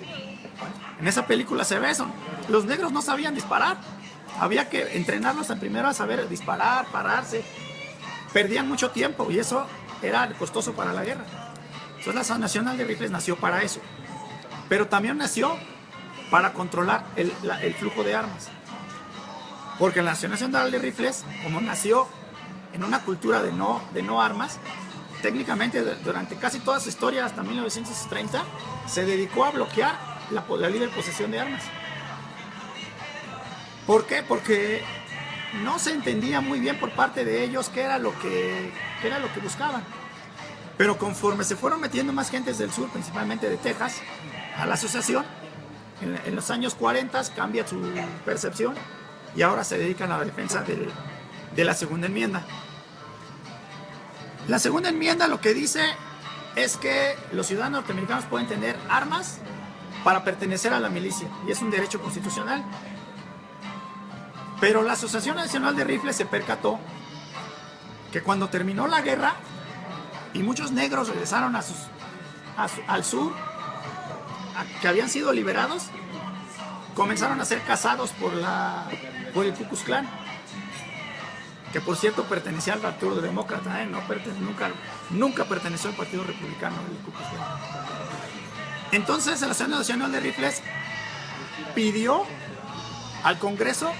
En esa película se ve eso. Los negros no sabían disparar. Había que entrenarlos primero a saber disparar, pararse. Perdían mucho tiempo y eso era costoso para la guerra. Entonces la Asociación Nacional de Rifles nació para eso. Pero también nació para controlar el flujo de armas. Porque la Asociación Nacional de Rifles, como nació en una cultura de no armas, técnicamente durante casi toda su historia, hasta 1930, se dedicó a bloquear la libre posesión de armas. ¿Por qué? Porque no se entendía muy bien por parte de ellos qué era lo que buscaban. Pero conforme se fueron metiendo más gentes del sur, principalmente de Texas, a la asociación, en los años 40 cambia su percepción y ahora se dedican a la defensa de la segunda enmienda. La segunda enmienda lo que dice es que los ciudadanos norteamericanos pueden tener armas para pertenecer a la milicia y es un derecho constitucional. Pero la Asociación Nacional de Rifles se percató que cuando terminó la guerra y muchos negros regresaron al sur, que habían sido liberados, comenzaron a ser cazados por el Ku Klux Klan, que por cierto pertenecía al Partido Demócrata, nunca perteneció al Partido Republicano, el Ku Klux Klan. Entonces la Asociación Nacional de Rifles pidió al Congreso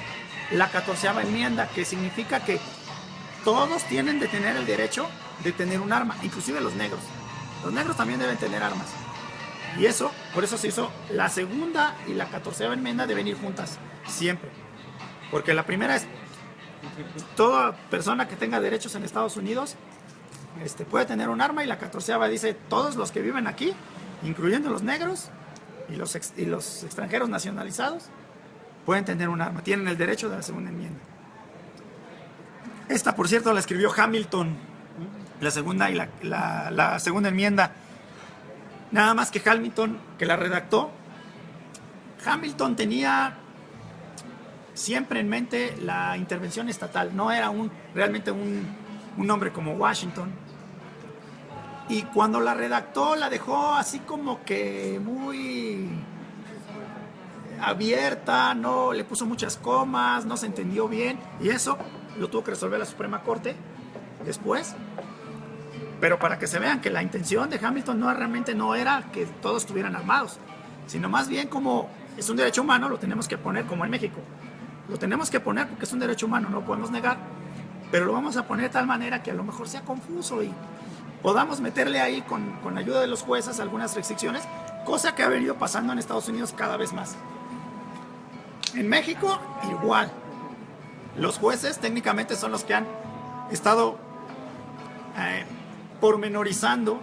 la 14ª enmienda, que significa que todos tienen de tener el derecho de tener un arma, inclusive los negros. Los negros también deben tener armas. Y por eso se hizo la segunda y la 14ª enmienda deben ir juntas, siempre. Porque la primera es, toda persona que tenga derechos en Estados Unidos puede tener un arma, y la 14ª dice, todos los que viven aquí, incluyendo los negros y los extranjeros nacionalizados, pueden tener un arma, tienen el derecho de la segunda enmienda. Esta, por cierto, la escribió Hamilton, la segunda y la segunda enmienda. Nada más que Hamilton, que la redactó, Hamilton tenía siempre en mente la intervención estatal, no era realmente un hombre como Washington. Y cuando la redactó, la dejó así como que muy abierta, no le puso muchas comas, no se entendió bien, y eso lo tuvo que resolver la Suprema Corte después. Pero para que se vean que la intención de Hamilton realmente no era que todos estuvieran armados, sino más bien, como es un derecho humano, lo tenemos que poner como en México. Lo tenemos que poner porque es un derecho humano, no lo podemos negar, pero lo vamos a poner de tal manera que a lo mejor sea confuso podamos meterle ahí con ayuda de los jueces algunas restricciones, cosa que ha venido pasando en Estados Unidos cada vez más. En México igual. Los jueces técnicamente son los que han estado pormenorizando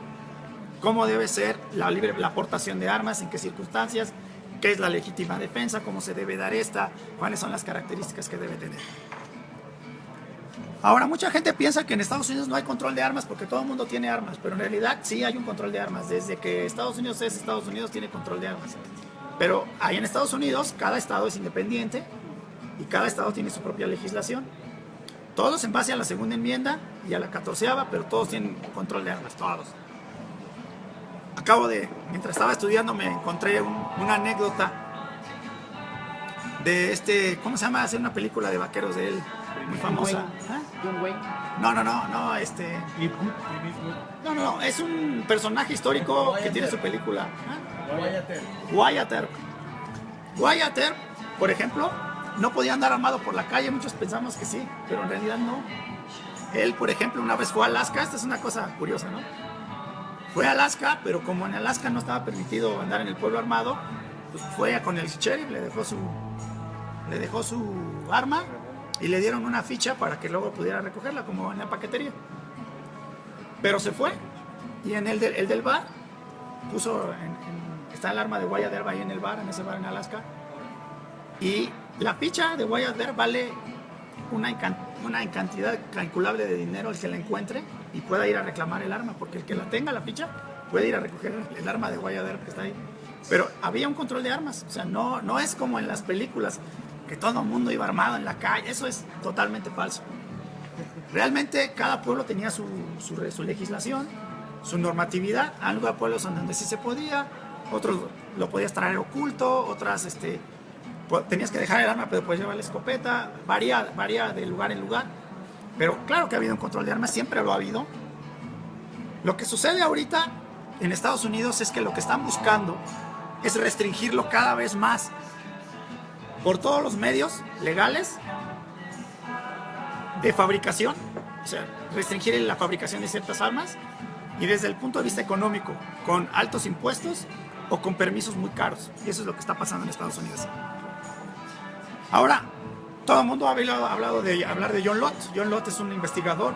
cómo debe ser la aportación de armas, en qué circunstancias, qué es la legítima defensa, cómo se debe dar esta, cuáles son las características que debe tener. Ahora, mucha gente piensa que en Estados Unidos no hay control de armas porque todo el mundo tiene armas, pero en realidad sí hay un control de armas. Desde que Estados Unidos es Estados Unidos, tiene control de armas. Pero ahí en Estados Unidos, cada estado es independiente y cada estado tiene su propia legislación. Todos en base a la segunda enmienda y a la 14ª, pero todos tienen control de armas, todos. Mientras estaba estudiando, me encontré una anécdota de ¿cómo se llama? Hace una película de vaqueros de él, muy famosa. John Wayne. No, es un personaje histórico que tiene su película. Wyatt Earp. Wyatt Earp, por ejemplo, no podía andar armado por la calle, muchos pensamos que sí, pero en realidad no. Él, por ejemplo, una vez fue a Alaska, esta es una cosa curiosa, ¿no? Fue a Alaska, pero como en Alaska no estaba permitido andar en el pueblo armado, pues fue con el sheriff, le dejó su arma y le dieron una ficha para que luego pudiera recogerla, como en la paquetería. Pero se fue, y en el del bar puso, está el arma de Wyatt Earp ahí en el bar, en ese bar en Alaska, y la ficha de Wyatt Earp vale una cantidad calculable de dinero el que la encuentre y pueda ir a reclamar el arma, porque el que la tenga la ficha puede ir a recoger el arma de Wyatt Earp que está ahí. Pero había un control de armas, o sea, no es como en las películas que todo el mundo iba armado en la calle, eso es totalmente falso. Realmente cada pueblo tenía su legislación, su normatividad. Algunos pueblos donde sí se podía, otros lo podías traer oculto, otras tenías que dejar el arma pero puedes llevar la escopeta, varía de lugar en lugar. Pero claro que ha habido un control de armas, siempre lo ha habido. Lo que sucede ahorita en Estados Unidos es que lo que están buscando es restringirlo cada vez más por todos los medios legales de fabricación, o sea, restringir la fabricación de ciertas armas, y desde el punto de vista económico, con altos impuestos o con permisos muy caros. Y eso es lo que está pasando en Estados Unidos. Ahora, todo el mundo ha hablado de John Lott. John Lott es un investigador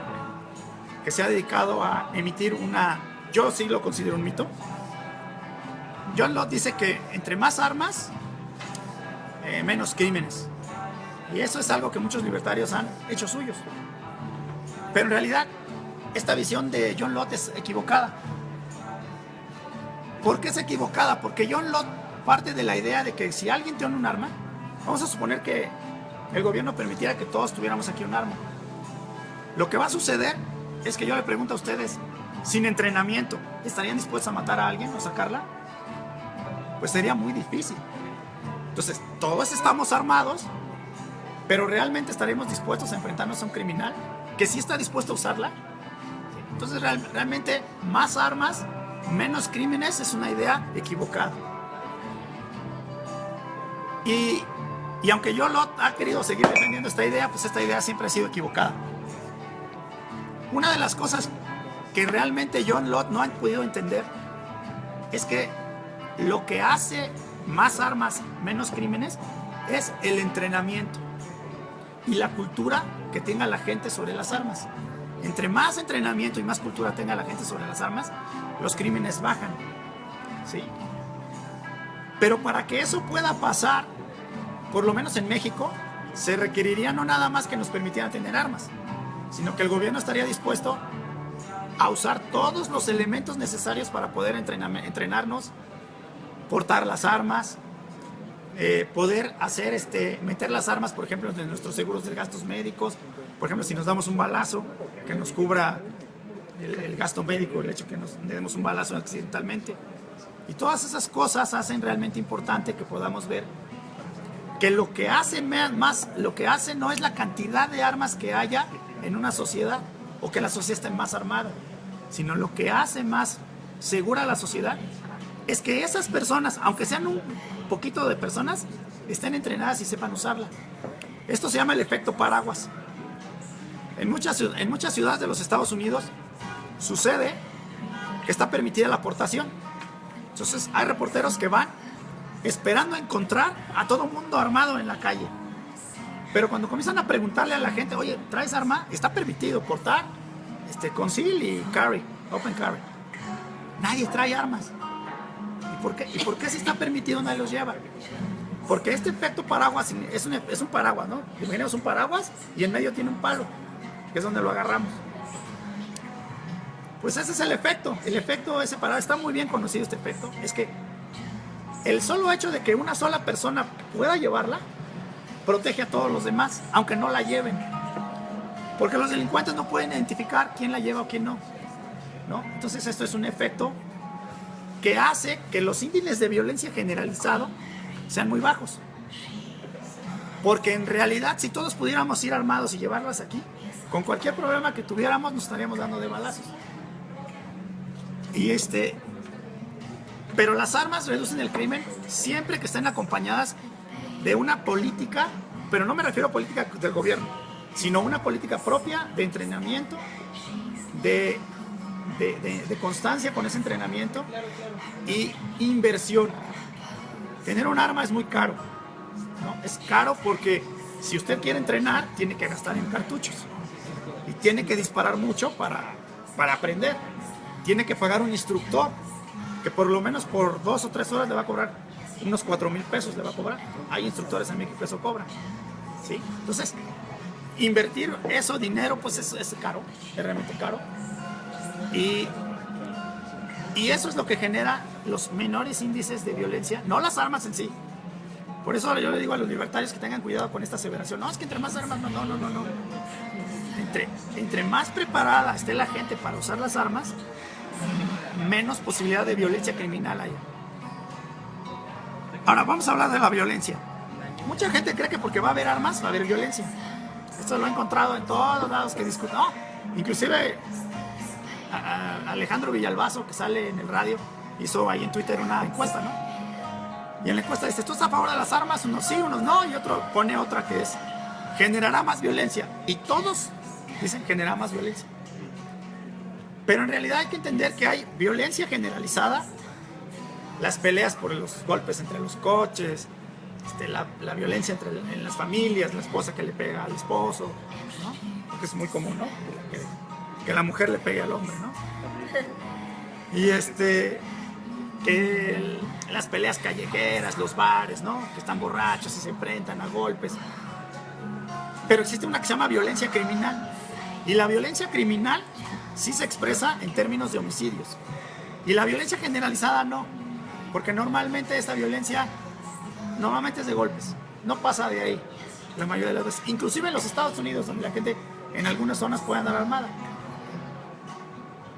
que se ha dedicado a emitir yo sí lo considero un mito. John Lott dice que entre más armas, menos crímenes. Y eso es algo que muchos libertarios han hecho suyos. Pero en realidad, esta visión de John Lott es equivocada. ¿Por qué es equivocada? Porque John Lott parte de la idea de que si alguien tiene un arma, vamos a suponer que el gobierno permitiera que todos tuviéramos aquí un arma. Lo que va a suceder es que yo le pregunto a ustedes, sin entrenamiento, ¿estarían dispuestos a matar a alguien o sacarla? Pues sería muy difícil. Entonces, todos estamos armados, pero ¿realmente estaremos dispuestos a enfrentarnos a un criminal que sí está dispuesto a usarla? Entonces, realmente, más armas, menos crímenes es una idea equivocada. Y aunque John Lott ha querido seguir defendiendo esta idea, pues esta idea siempre ha sido equivocada. Una de las cosas que realmente John Lott no ha podido entender es que lo que hace más armas, menos crímenes, es el entrenamiento y la cultura que tenga la gente sobre las armas. Entre más entrenamiento y más cultura tenga la gente sobre las armas, los crímenes bajan, ¿sí? Pero para que eso pueda pasar, por lo menos en México, se requeriría no nada más que nos permitieran tener armas, sino que el gobierno estaría dispuesto a usar todos los elementos necesarios para poder entrenarnos, portar las armas, poder hacer meter las armas, por ejemplo, en nuestros seguros de gastos médicos. Por ejemplo, si nos damos un balazo, que nos cubra el gasto médico, el hecho que nos demos un balazo accidentalmente. Y todas esas cosas hacen realmente importante que podamos ver que lo que hace no es la cantidad de armas que haya en una sociedad o que la sociedad esté más armada, sino lo que hace más segura a la sociedad es que esas personas, aunque sean un poquito de personas, estén entrenadas y sepan usarla. Esto se llama el efecto paraguas. En muchas ciudades de los Estados Unidos sucede que está permitida la aportación. Entonces hay reporteros que van esperando encontrar a todo mundo armado en la calle. Pero cuando comienzan a preguntarle a la gente, oye, ¿traes arma? Está permitido portar conceal y carry, open carry. Nadie trae armas. ¿Y por qué si está permitido nadie los lleva? Porque este efecto paraguas es un paraguas, ¿no? Imaginemos un paraguas y en medio tiene un palo, que es donde lo agarramos. Pues ese es el efecto. El efecto ese paraguas, está muy bien conocido este efecto. Es que el solo hecho de que una sola persona pueda llevarla protege a todos los demás, aunque no la lleven. Porque los delincuentes no pueden identificar quién la lleva o quién no, ¿no? Entonces esto es un efecto que hace que los índices de violencia generalizado sean muy bajos. Porque en realidad, si todos pudiéramos ir armados y llevarlas aquí, con cualquier problema que tuviéramos nos estaríamos dando de balazos. Pero las armas reducen el crimen siempre que estén acompañadas de una política, pero no me refiero a política del gobierno, sino una política propia de entrenamiento, de constancia con ese entrenamiento y inversión. Tener un arma es muy caro, ¿no? Es caro porque si usted quiere entrenar, tiene que gastar en cartuchos y tiene que disparar mucho para aprender. Tiene que pagar un instructor que por lo menos por 2 o 3 horas le va a cobrar unos 4,000 pesos, le va a cobrar. Hay instructores en México que eso cobran, ¿sí? Entonces, invertir eso, dinero, pues es caro, es realmente caro. Y eso es lo que genera los menores índices de violencia, no las armas en sí. Por eso yo le digo a los libertarios que tengan cuidado con esta aseveración. No, es que entre más armas, no. Entre más preparada esté la gente para usar las armas, menos posibilidad de violencia criminal haya. Ahora vamos a hablar de la violencia. Mucha gente cree que porque va a haber armas va a haber violencia. Esto lo he encontrado en todos lados que discuten. No, inclusive Alejandro Villalbazo, que sale en el radio, hizo ahí en Twitter una encuesta, ¿no? Y en la encuesta dice, ¿tú estás a favor de las armas? Unos sí, unos no, y otro pone otra que es, generará más violencia. Y todos dicen, generará más violencia. Pero en realidad hay que entender que hay violencia generalizada, las peleas por los golpes entre los coches, la violencia en las familias, la esposa que le pega al esposo, ¿no? Porque es muy común, ¿no? Que la mujer le pegue al hombre, ¿no? Y que las peleas callejeras, los bares, ¿no? Que están borrachos y se enfrentan a golpes. Pero existe una que se llama violencia criminal. Y la violencia criminal sí se expresa en términos de homicidios. Y la violencia generalizada no. Porque normalmente esta violencia es de golpes. No pasa de ahí la mayoría de las veces. Inclusive en los Estados Unidos, donde la gente en algunas zonas puede andar armada.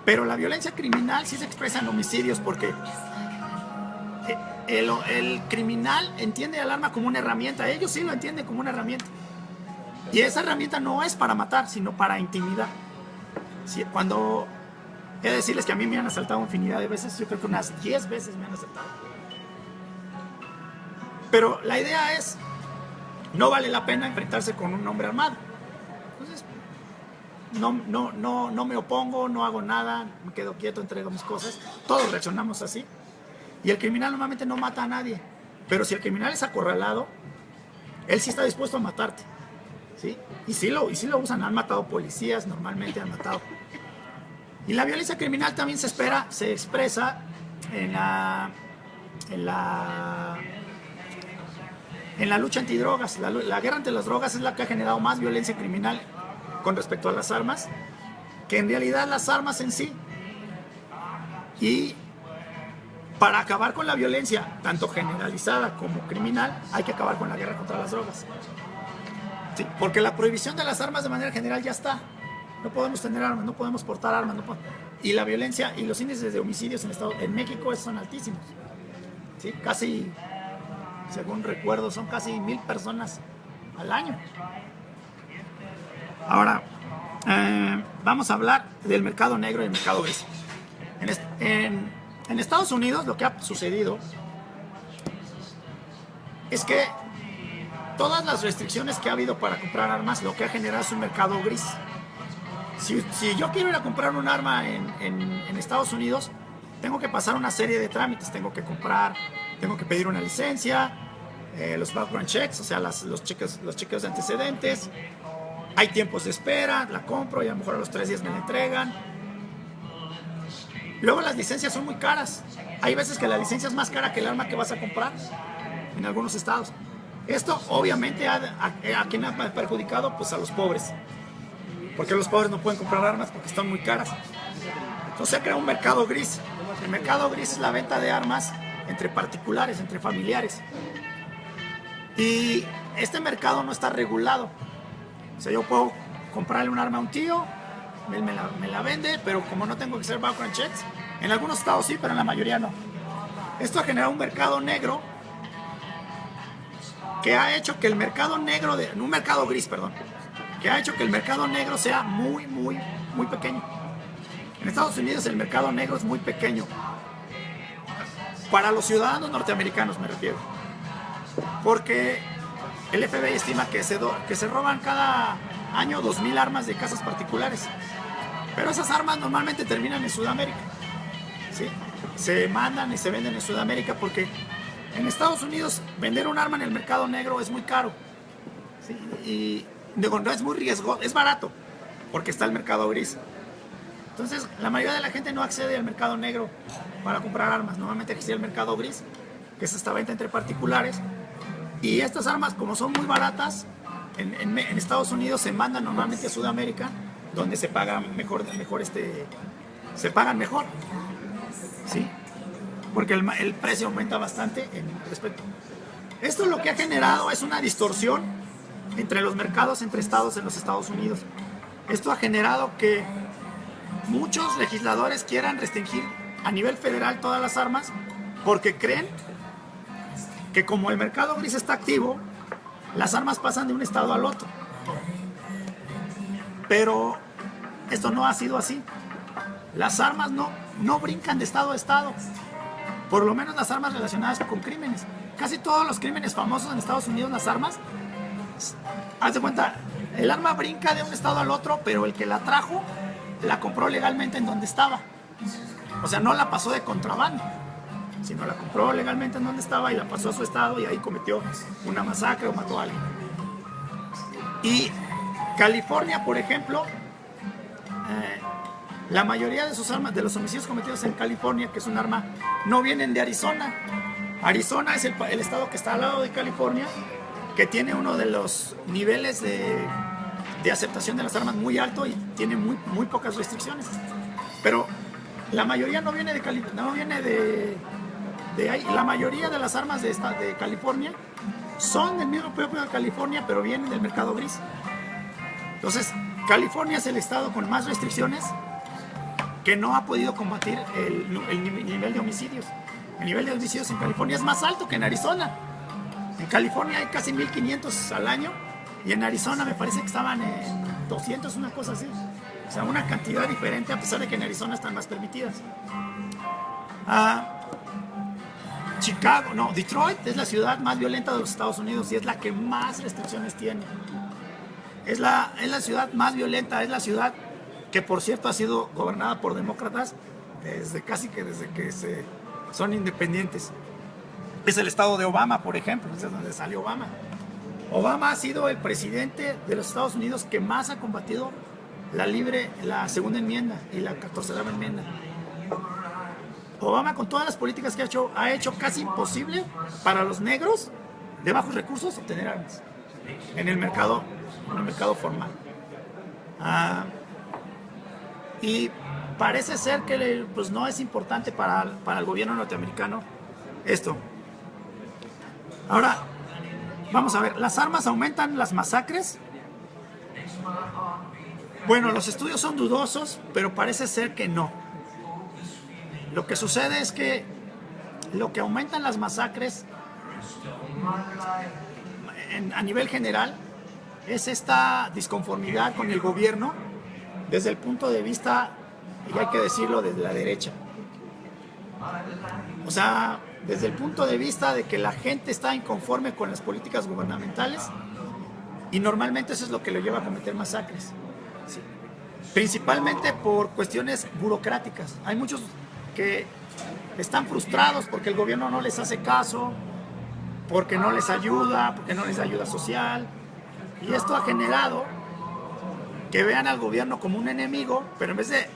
Pero la violencia criminal sí se expresa en homicidios porque el criminal entiende al arma como una herramienta. Ellos sí lo entienden como una herramienta. Y esa herramienta no es para matar, sino para intimidar. Sí, cuando he de decirles que a mí me han asaltado infinidad de veces, yo creo que unas 10 veces me han asaltado. Pero la idea es, no vale la pena enfrentarse con un hombre armado. Entonces, no me opongo, no hago nada, me quedo quieto, entrego mis cosas. Todos reaccionamos así. Y el criminal normalmente no mata a nadie. Pero si el criminal es acorralado, él sí está dispuesto a matarte, ¿sí? Y sí lo usan, han matado policías, normalmente han matado. Y la violencia criminal también se expresa en la lucha antidrogas. La guerra ante las drogas es la que ha generado más violencia criminal con respecto a las armas, que en realidad las armas en sí. Y para acabar con la violencia, tanto generalizada como criminal, hay que acabar con la guerra contra las drogas. Sí, porque la prohibición de las armas de manera general ya está. No podemos tener armas, no podemos portar armas. Y la violencia y los índices de homicidios en México son altísimos. ¿Sí? Casi, según recuerdo, son casi 1,000 personas al año. Ahora, vamos a hablar del mercado negro y el mercado gris. En Estados Unidos lo que ha sucedido es que todas las restricciones que ha habido para comprar armas, lo que ha generado es un mercado gris. Si yo quiero ir a comprar un arma en Estados Unidos, tengo que pasar una serie de trámites, tengo que comprar, tengo que pedir una licencia, los background checks, o sea, los chequeos de antecedentes, hay tiempos de espera, la compro y a lo mejor a los 3 días me la entregan. Luego las licencias son muy caras, hay veces que la licencia es más cara que el arma que vas a comprar en algunos estados. Esto obviamente a quien ha perjudicado, pues a los pobres, porque los pobres no pueden comprar armas porque están muy caras. Entonces se crea un mercado gris. El mercado gris es la venta de armas entre particulares, entre familiares. Y este mercado no está regulado. O sea, yo puedo comprarle un arma a un tío, él me la vende, pero como no tengo que hacer background checks, en algunos estados sí, pero en la mayoría no. Esto ha generado un mercado negro que ha hecho que el mercado negro, un mercado gris, perdón, que ha hecho que el mercado negro sea muy pequeño. En Estados Unidos el mercado negro es muy pequeño. Para los ciudadanos norteamericanos me refiero. Porque el FBI estima que se roban cada año 2,000 armas de casas particulares. Pero esas armas normalmente terminan en Sudamérica. ¿Sí? Se mandan y se venden en Sudamérica porque en Estados Unidos vender un arma en el mercado negro es muy caro. ¿Sí? Y no es muy riesgoso, es barato porque está el mercado gris. Entonces la mayoría de la gente no accede al mercado negro para comprar armas. Normalmente existe el mercado gris, que es esta venta entre particulares. Y estas armas, como son muy baratas, en Estados Unidos se mandan normalmente a Sudamérica, donde se pagan mejor, se pagan mejor. ¿Sí? Porque el precio aumenta bastante en respecto. Esto lo que ha generado es una distorsión entre los mercados entre estados en los Estados Unidos. Esto ha generado que muchos legisladores quieran restringir a nivel federal todas las armas porque creen que como el mercado gris está activo, las armas pasan de un estado al otro. Pero esto no ha sido así. Las armas no brincan de estado a estado. Por lo menos las armas relacionadas con crímenes. Casi todos los crímenes famosos en Estados Unidos, las armas, haz de cuenta, el arma brinca de un estado al otro, pero el que la trajo la compró legalmente en donde estaba. O sea, no la pasó de contrabando, sino la compró legalmente en donde estaba y la pasó a su estado y ahí cometió una masacre o mató a alguien. Y California, por ejemplo, la mayoría de sus armas, de los homicidios cometidos en California, que es un arma, no vienen de Arizona. Arizona es el estado que está al lado de California, que tiene uno de los niveles de aceptación de las armas muy alto y tiene muy pocas restricciones. Pero la mayoría no viene de ahí. La mayoría de las armas de California son del mismo pueblo de California, pero vienen del mercado gris. Entonces, California es el estado con más restricciones que no ha podido combatir el nivel de homicidios. El nivel de homicidios en California es más alto que en Arizona. En California hay casi 1,500 al año y en Arizona me parece que estaban en 200, una cosa así. O sea, una cantidad diferente a pesar de que en Arizona están más permitidas. Detroit es la ciudad más violenta de los Estados Unidos y es la que más restricciones tiene. Es la ciudad más violenta, es la ciudad que por cierto ha sido gobernada por demócratas desde que son independientes. Es el estado de Obama, por ejemplo, es donde salió Obama. Obama ha sido el presidente de los Estados Unidos que más ha combatido la segunda enmienda y la 14ª enmienda. Obama, con todas las políticas que ha hecho casi imposible para los negros de bajos recursos obtener armas en el mercado formal. Y parece ser que pues no es importante para el gobierno norteamericano esto. Ahora, vamos a ver, ¿las armas aumentan las masacres? Bueno, los estudios son dudosos, pero parece ser que no. Lo que sucede es que lo que aumentan las masacres a nivel general es esta disconformidad con el gobierno desde el punto de vista, y hay que decirlo, desde la derecha. O sea, desde el punto de vista de que la gente está inconforme con las políticas gubernamentales y normalmente eso es lo que lo lleva a cometer masacres. Sí. Principalmente por cuestiones burocráticas. Hay muchos que están frustrados porque el gobierno no les hace caso, porque no les ayuda, porque no les da ayuda social. Y esto ha generado que vean al gobierno como un enemigo, pero en vez de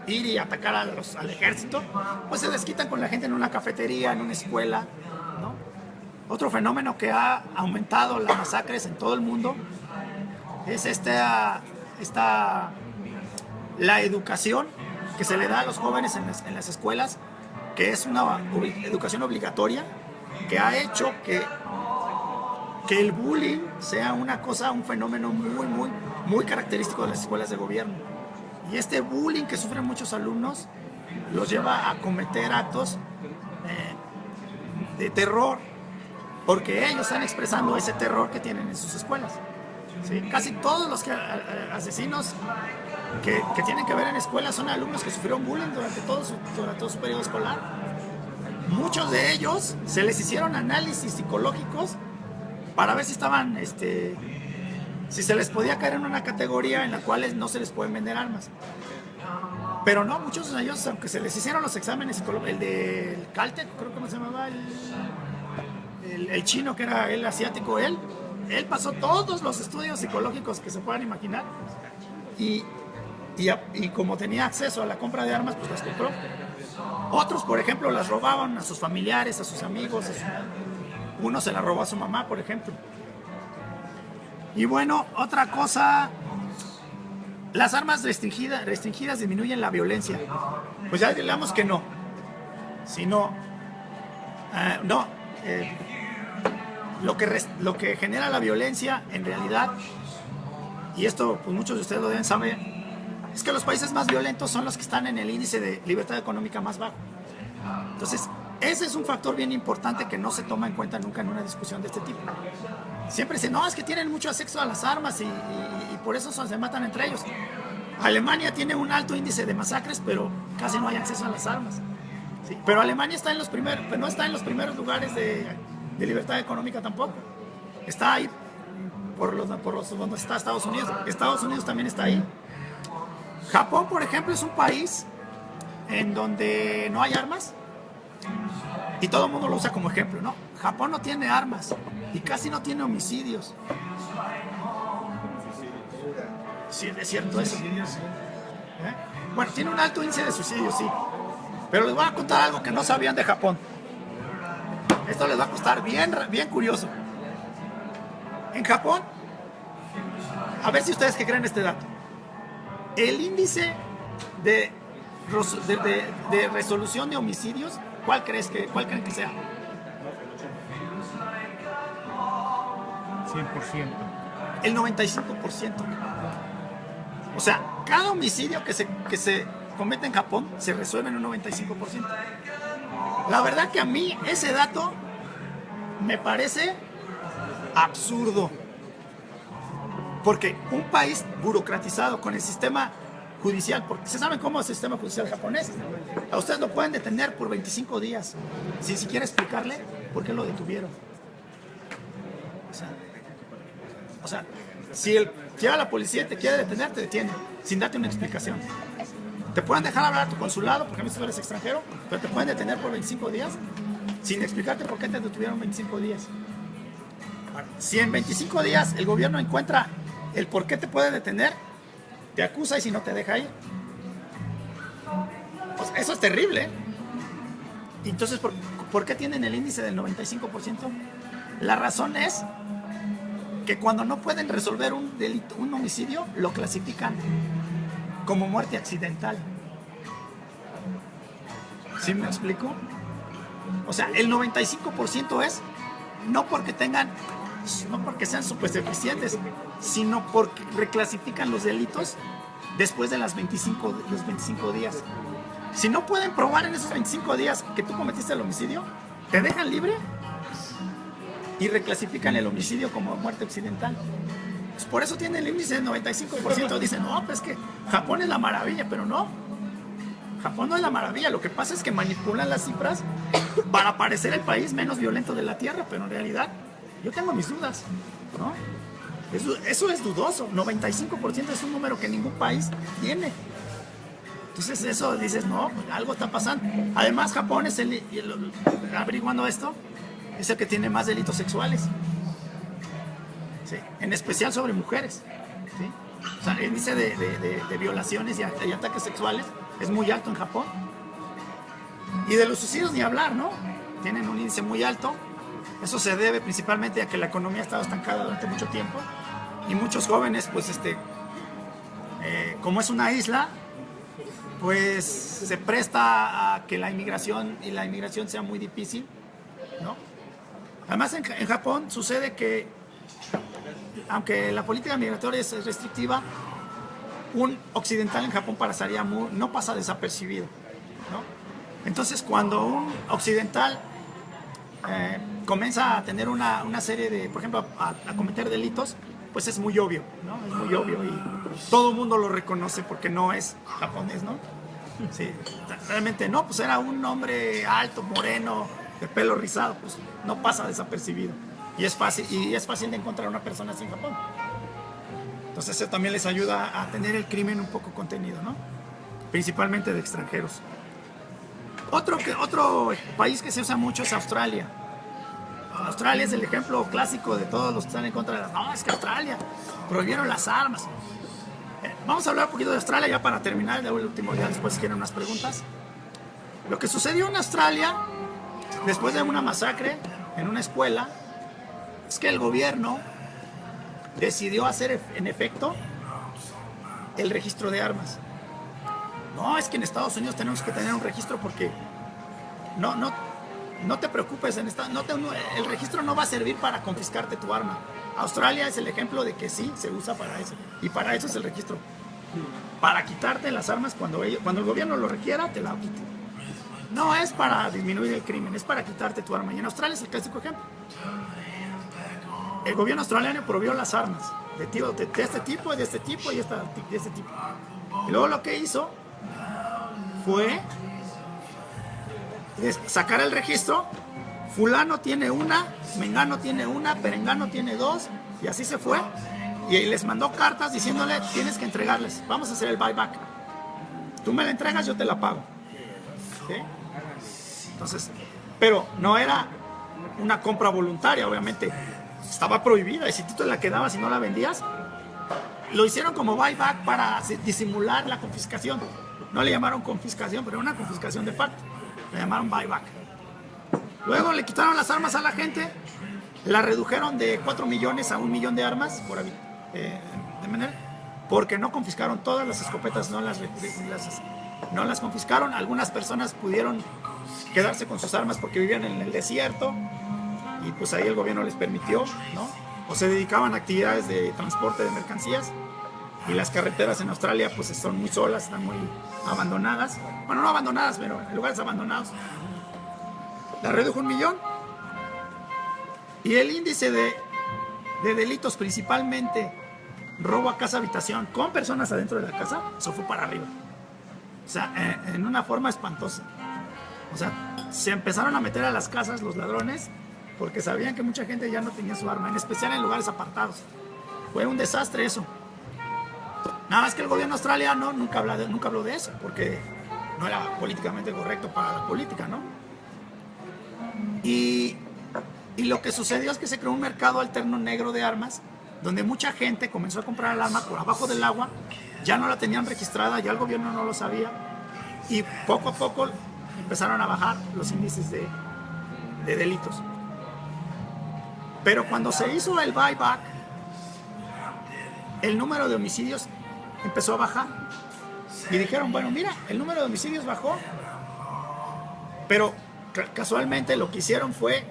ir y atacar al ejército, pues se desquitan con la gente en una cafetería, en una escuela, ¿no? Otro fenómeno que ha aumentado las masacres en todo el mundo es la educación que se le da a los jóvenes en las escuelas, que es una educación obligatoria, que ha hecho que el bullying sea un fenómeno muy característico de las escuelas de gobierno. Y este bullying que sufren muchos alumnos los lleva a cometer actos de terror, porque ellos están expresando ese terror que tienen en sus escuelas. ¿Sí? Casi todos los asesinos que tienen que ver en escuelas son alumnos que sufrieron bullying durante todo su periodo escolar. Muchos de ellos se les hicieron análisis psicológicos para ver si estaban, si se les podía caer en una categoría en la cual no se les pueden vender armas. Pero no, muchos de ellos, aunque se les hicieron los exámenes psicológicos, el del Caltech, creo que se llamaba, el chino que era el asiático, él pasó todos los estudios psicológicos que se puedan imaginar y como tenía acceso a la compra de armas, pues las compró. Otros, por ejemplo, las robaban a sus familiares, a sus amigos. Uno se la robó a su mamá, por ejemplo. Y bueno, otra cosa, las armas restringidas disminuyen la violencia. Pues ya digamos que no. Sino, lo que genera la violencia, en realidad, y esto pues muchos de ustedes lo deben saber, es que los países más violentos son los que están en el índice de libertad económica más bajo. Entonces, ese es un factor bien importante que no se toma en cuenta nunca en una discusión de este tipo. Siempre dicen, no, es que tienen mucho acceso a las armas y por eso se matan entre ellos. Alemania tiene un alto índice de masacres, pero casi no hay acceso a las armas. ¿Sí? Pero Alemania está no está en los primeros lugares de libertad económica tampoco. Está ahí por donde está Estados Unidos. Estados Unidos también está ahí. Japón, por ejemplo, es un país en donde no hay armas y todo el mundo lo usa como ejemplo, ¿no? Japón no tiene armas y casi no tiene homicidios. Sí, es cierto eso. Bueno, tiene un alto índice de suicidios, sí. Pero les voy a contar algo que no sabían de Japón. Esto les va a costar bien curioso. En Japón, a ver si ustedes que creen este dato. El índice de resolución de homicidios, ¿cuál creen que sea? 100%. El 95%. O sea, cada homicidio que se comete en Japón se resuelve en un 95%. La verdad que a mí ese dato me parece absurdo. Porque un país burocratizado con el sistema judicial, porque se saben cómo es el sistema judicial japonés, a ustedes lo pueden detener por 25 días, sin siquiera explicarle por qué lo detuvieron. O sea, si llega la policía y te quiere detener, te detiene, sin darte una explicación. Te pueden dejar hablar a tu consulado, porque a mí tú eres extranjero, pero te pueden detener por 25 días, sin explicarte por qué te detuvieron 25 días. Si en 25 días el gobierno encuentra el por qué te puede detener, te acusa y si no te deja ir. Pues eso es terrible. Entonces, ¿por qué tienen el índice del 95%? La razón es que cuando no pueden resolver un delito, un homicidio, lo clasifican como muerte accidental. ¿Sí me explico? O sea, el 95% es no porque sean súper eficientes, sino porque reclasifican los delitos después de los 25 días. Si no pueden probar en esos 25 días que tú cometiste el homicidio, te dejan libre y reclasifican el homicidio como muerte accidental. Pues por eso tiene el índice del 95%. Dicen, no, pues que Japón es la maravilla, pero no. Japón no es la maravilla. Lo que pasa es que manipulan las cifras para parecer el país menos violento de la Tierra, pero en realidad yo tengo mis dudas, ¿no? Eso es dudoso. 95% es un número que ningún país tiene. Entonces eso dices, no, pues algo está pasando. Además, Japón es averiguando esto, es el que tiene más delitos sexuales. ¿Sí? En especial sobre mujeres. ¿Sí? O sea, el índice de violaciones y ataques sexuales es muy alto en Japón. Y de los suicidios ni hablar, ¿no? Tienen un índice muy alto. Eso se debe principalmente a que la economía ha estado estancada durante mucho tiempo. Y muchos jóvenes, pues, como es una isla, pues se presta a que la inmigración sea muy difícil, ¿no? Además, en Japón sucede que, aunque la política migratoria es restrictiva, un occidental en Japón no pasa desapercibido, ¿no? Entonces, cuando un occidental comienza a tener una serie de, por ejemplo, a cometer delitos, pues es muy obvio, ¿no? Es muy obvio y todo el mundo lo reconoce porque no es japonés, ¿no? Sí, realmente no, pues era un hombre alto, moreno, de pelo rizado, pues no pasa desapercibido. Y es fácil de encontrar una persona así en Japón. Entonces eso también les ayuda a tener el crimen un poco contenido, ¿no? Principalmente de extranjeros. Otro país que se usa mucho es Australia. Australia es el ejemplo clásico de todos los que están en contra de las... No, es que Australia prohibieron las armas. Vamos a hablar un poquito de Australia ya para terminar, el último día, después si quieren unas preguntas. Lo que sucedió en Australia, después de una masacre en una escuela, es que el gobierno decidió hacer en efecto el registro de armas. No, es que en Estados Unidos tenemos que tener un registro porque no te preocupes, el registro no va a servir para confiscarte tu arma. Australia es el ejemplo de que sí, se usa para eso. Y para eso es el registro. Para quitarte las armas cuando el gobierno lo requiera, te la quite. No es para disminuir el crimen, es para quitarte tu arma. Y en Australia es el clásico ejemplo. El gobierno australiano prohibió las armas de este tipo, de este tipo y de este tipo. Y luego lo que hizo fue sacar el registro. Fulano tiene una, Mengano tiene una, Perengano tiene dos, y así se fue. Y les mandó cartas diciéndole, tienes que entregarles, vamos a hacer el buyback. Tú me la entregas, yo te la pago. ¿Sí? Entonces, pero no era una compra voluntaria, obviamente. Estaba prohibida, y si tú te la quedabas y no la vendías, lo hicieron como buyback para disimular la confiscación. No le llamaron confiscación, pero una confiscación de parte. Le llamaron buyback. Luego le quitaron las armas a la gente, la redujeron de 4 millones a 1 millón de armas de manera, porque no confiscaron todas las escopetas, no las confiscaron. Algunas personas pudieron quedarse con sus armas porque vivían en el desierto y pues ahí el gobierno les permitió, ¿no? O se dedicaban a actividades de transporte de mercancías y las carreteras en Australia pues son muy solas, están muy abandonadas. Bueno, no abandonadas, pero en lugares abandonados. La redujo 1 millón y el índice de delitos, principalmente robo a casa habitación con personas adentro de la casa, eso fue para arriba. O sea, en una forma espantosa. O sea, se empezaron a meter a las casas los ladrones porque sabían que mucha gente ya no tenía su arma, en especial en lugares apartados. Fue un desastre eso. Nada más que el gobierno australiano nunca habló de eso porque no era políticamente correcto para la política, ¿no? Y lo que sucedió es que se creó un mercado alterno negro de armas, donde mucha gente comenzó a comprar el arma por abajo del agua, ya no la tenían registrada, ya el gobierno no lo sabía, y poco a poco empezaron a bajar los índices de delitos. Pero cuando se hizo el buyback, el número de homicidios empezó a bajar. Y dijeron, bueno, mira, el número de homicidios bajó, pero casualmente lo que hicieron fue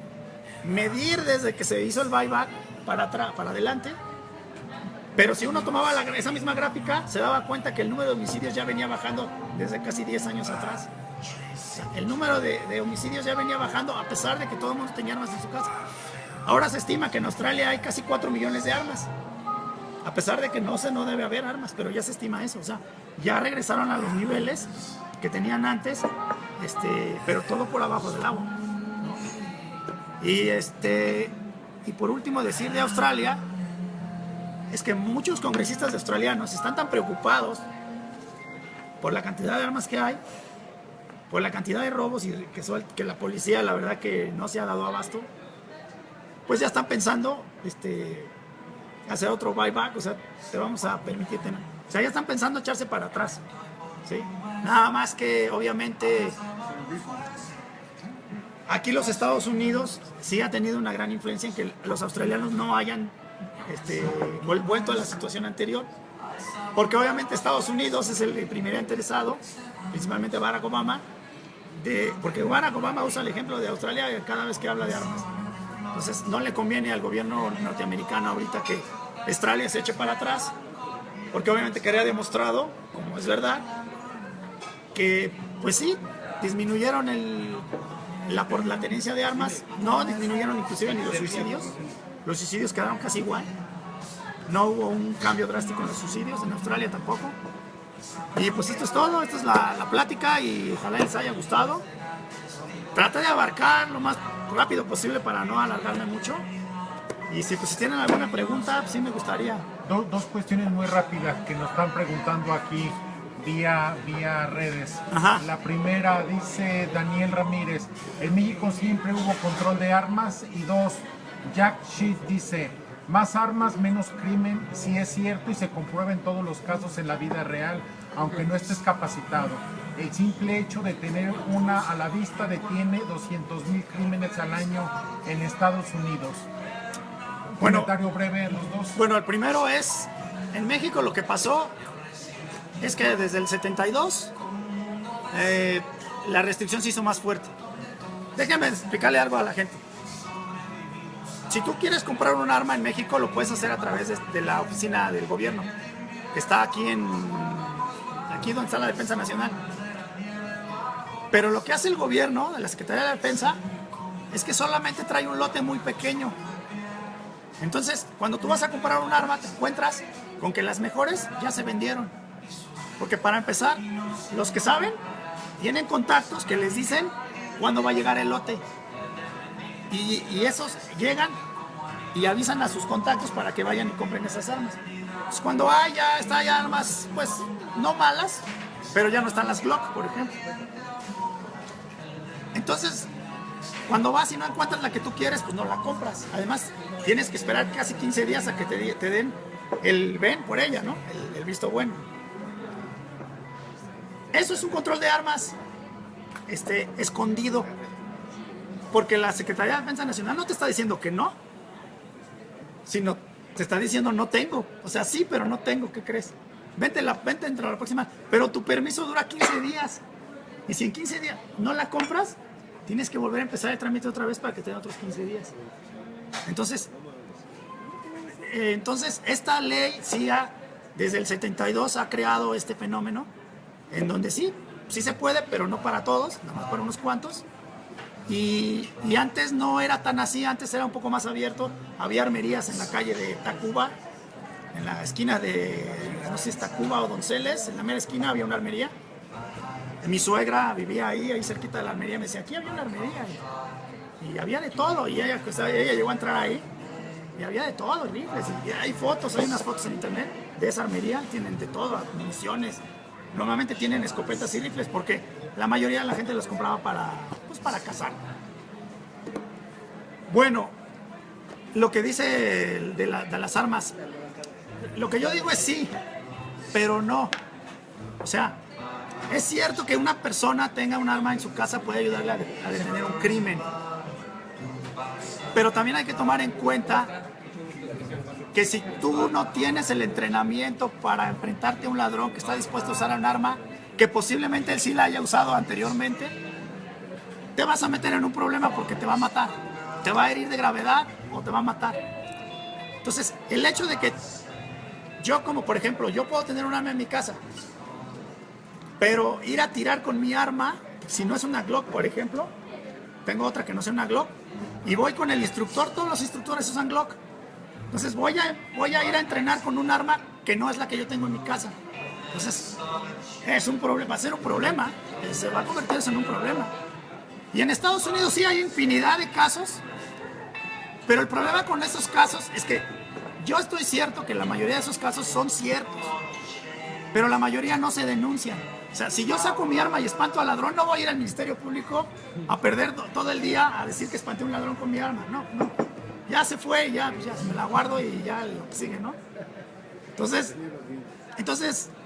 medir desde que se hizo el buyback para adelante, pero si uno tomaba esa misma gráfica se daba cuenta que el número de homicidios ya venía bajando desde casi 10 años atrás. O sea, el número de homicidios ya venía bajando a pesar de que todo el mundo tenía armas en su casa. Ahora se estima que en Australia hay casi 4 millones de armas, a pesar de que no debe haber armas, pero ya se estima eso. O sea, ya regresaron a los niveles que tenían antes, pero todo por abajo del agua, ¿no? Y por último decir de Australia es que muchos congresistas australianos están tan preocupados por la cantidad de armas que hay, por la cantidad de robos y que la policía la verdad que no se ha dado abasto, pues ya están pensando hacer otro buyback, o sea, te vamos a permitir tener, o sea, ya están pensando echarse para atrás, ¿sí? Nada más que obviamente aquí los Estados Unidos sí ha tenido una gran influencia en que los australianos no hayan vuelto a la situación anterior, porque obviamente Estados Unidos es el primer interesado, principalmente Barack Obama, porque Barack Obama usa el ejemplo de Australia cada vez que habla de armas. Entonces no le conviene al gobierno norteamericano ahorita que Australia se eche para atrás, porque obviamente quería demostrado, como es verdad, que pues sí, disminuyeron por la tenencia de armas, no disminuyeron inclusive ni los suicidios quedaron casi igual, no hubo un cambio drástico en los suicidios, en Australia tampoco. Y pues esto es todo, esta es la plática y ojalá les haya gustado. Traté de abarcar lo más rápido posible para no alargarme mucho. Y si tienen alguna pregunta, pues sí me gustaría. Dos cuestiones muy rápidas que nos están preguntando aquí vía redes. Ajá. La primera dice Daniel Ramírez, en México siempre hubo control de armas. Y dos, Jack Sheet dice, más armas, menos crimen, sí es cierto y se comprueba en todos los casos en la vida real, aunque no estés capacitado. El simple hecho de tener una a la vista detiene 200,000 crímenes al año en Estados Unidos. Bueno, Comentario breve los dos. Bueno, el primero es, en México lo que pasó es que desde el 72 la restricción se hizo más fuerte. Déjenme explicarle algo a la gente. Si tú quieres comprar un arma en México, lo puedes hacer a través de la oficina del gobierno, que está aquí donde está la Defensa Nacional. Pero lo que hace el gobierno, de la Secretaría de la Defensa, es que solamente trae un lote muy pequeño. Entonces, cuando tú vas a comprar un arma, te encuentras con que las mejores ya se vendieron. Porque para empezar, los que saben, tienen contactos que les dicen cuándo va a llegar el lote. Y esos llegan y avisan a sus contactos para que vayan y compren esas armas. Pues cuando hay armas, pues no malas, pero ya no están las Glock, por ejemplo. Entonces, cuando vas y no encuentras la que tú quieres, pues no la compras. Además, tienes que esperar casi 15 días a que te den el ven por ella, ¿no? El visto bueno. Eso es un control de armas escondido. Porque la Secretaría de Defensa Nacional no te está diciendo que no, sino te está diciendo no tengo. O sea, sí, pero no tengo, ¿qué crees? Vente dentro de la próxima, pero tu permiso dura 15 días. Y si en 15 días no la compras, tienes que volver a empezar el trámite otra vez para que te den otros 15 días. Entonces esta ley sí desde el 72 ha creado este fenómeno, en donde sí se puede, pero no para todos, nada más para unos cuantos. Y antes no era tan así, antes era un poco más abierto. Había armerías en la calle de Tacuba, en la esquina de, no sé si es Tacuba o Donceles, en la mera esquina había una armería. Mi suegra vivía ahí cerquita de la armería, me decía, aquí había una armería. Y había de todo, y ella llegó a entrar ahí, y había de todo, rifles, y hay unas fotos en internet de esa armería, tienen de todo, municiones. Normalmente tienen escopetas y rifles, porque la mayoría de la gente los compraba para cazar. Bueno, lo que dice de las armas, lo que yo digo es sí, pero no. O sea, es cierto que una persona tenga un arma en su casa puede ayudarle a detener un crimen, pero también hay que tomar en cuenta que si tú no tienes el entrenamiento para enfrentarte a un ladrón que está dispuesto a usar un arma, que posiblemente él sí la haya usado anteriormente, te vas a meter en un problema porque te va a matar. Te va a herir de gravedad o te va a matar. Entonces, el hecho de que yo, como por ejemplo, yo puedo tener un arma en mi casa, pero ir a tirar con mi arma, si no es una Glock, por ejemplo, tengo otra que no sea una Glock, y voy con el instructor, todos los instructores usan Glock. Entonces voy a ir a entrenar con un arma que no es la que yo tengo en mi casa. Entonces es un problema, va a ser un problema, se va a convertir en un problema. Y en Estados Unidos sí hay infinidad de casos, pero el problema con esos casos es que yo estoy cierto que la mayoría de esos casos son ciertos, pero la mayoría no se denuncian. O sea, si yo saco mi arma y espanto al ladrón, no voy a ir al Ministerio Público a perder todo el día a decir que espanté a un ladrón con mi arma. No, no. Ya se fue, ya me la guardo y ya lo que sigue, ¿no? Entonces,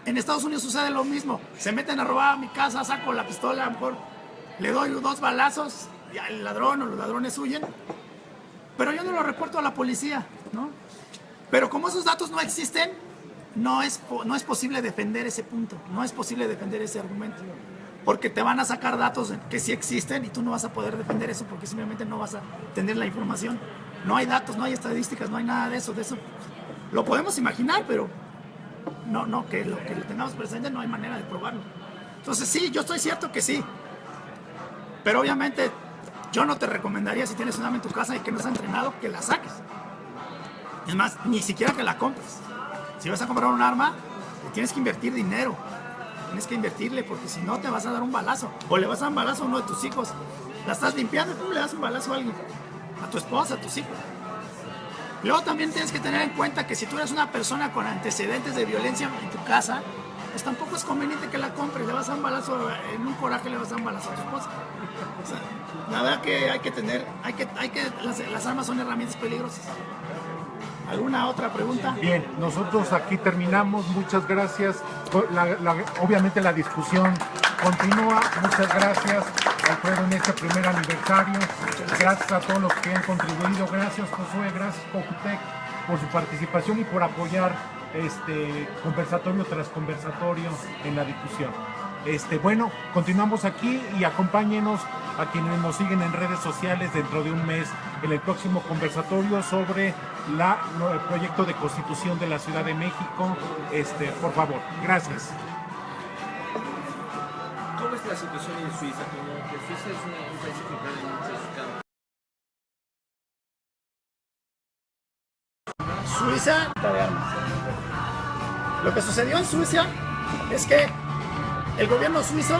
en Estados Unidos sucede lo mismo. Se meten a robar a mi casa, saco la pistola, a lo mejor le doy 2 balazos, y el ladrón o los ladrones huyen. Pero yo no lo reporto a la policía, ¿no? Pero como esos datos no existen, no es posible defender ese punto, no es posible defender ese argumento. Porque te van a sacar datos que sí existen y tú no vas a poder defender eso porque simplemente no vas a tener la información. No hay datos, no hay estadísticas, no hay nada de eso. Lo podemos imaginar, pero que lo tengamos presente no hay manera de probarlo. Entonces sí, yo estoy cierto que sí. Pero obviamente yo no te recomendaría, si tienes un arma en tu casa y que no está entrenado, que la saques. Es más, ni siquiera que la compres. Si vas a comprar un arma, tienes que invertir dinero. Tienes que invertirle porque si no te vas a dar un balazo. O le vas a dar un balazo a uno de tus hijos. La estás limpiando, tú le das un balazo a alguien. A tu esposa, a tus hijos. Luego también tienes que tener en cuenta que si tú eres una persona con antecedentes de violencia en tu casa, pues tampoco es conveniente que la compres. Le vas a dar un balazo, en un coraje le vas a dar un balazo a tu esposa. O sea, la verdad que las armas son herramientas peligrosas. ¿Alguna otra pregunta? Bien, nosotros aquí terminamos. Muchas gracias. Obviamente la discusión continúa. Muchas gracias, Alfredo, en este primer aniversario. Gracias a todos los que han contribuido. Gracias, Josué. Gracias, Cojutec, por su participación y por apoyar conversatorio tras conversatorio en la discusión. Bueno, continuamos aquí y acompáñenos a quienes nos siguen en redes sociales dentro de un mes en el próximo conversatorio sobre el proyecto de Constitución de la Ciudad de México. Por favor, gracias. ¿Cómo es la situación en Suiza? Como que Suiza es un país central en muchos campos. Suiza, de armas. Lo que sucedió en Suiza es que el gobierno suizo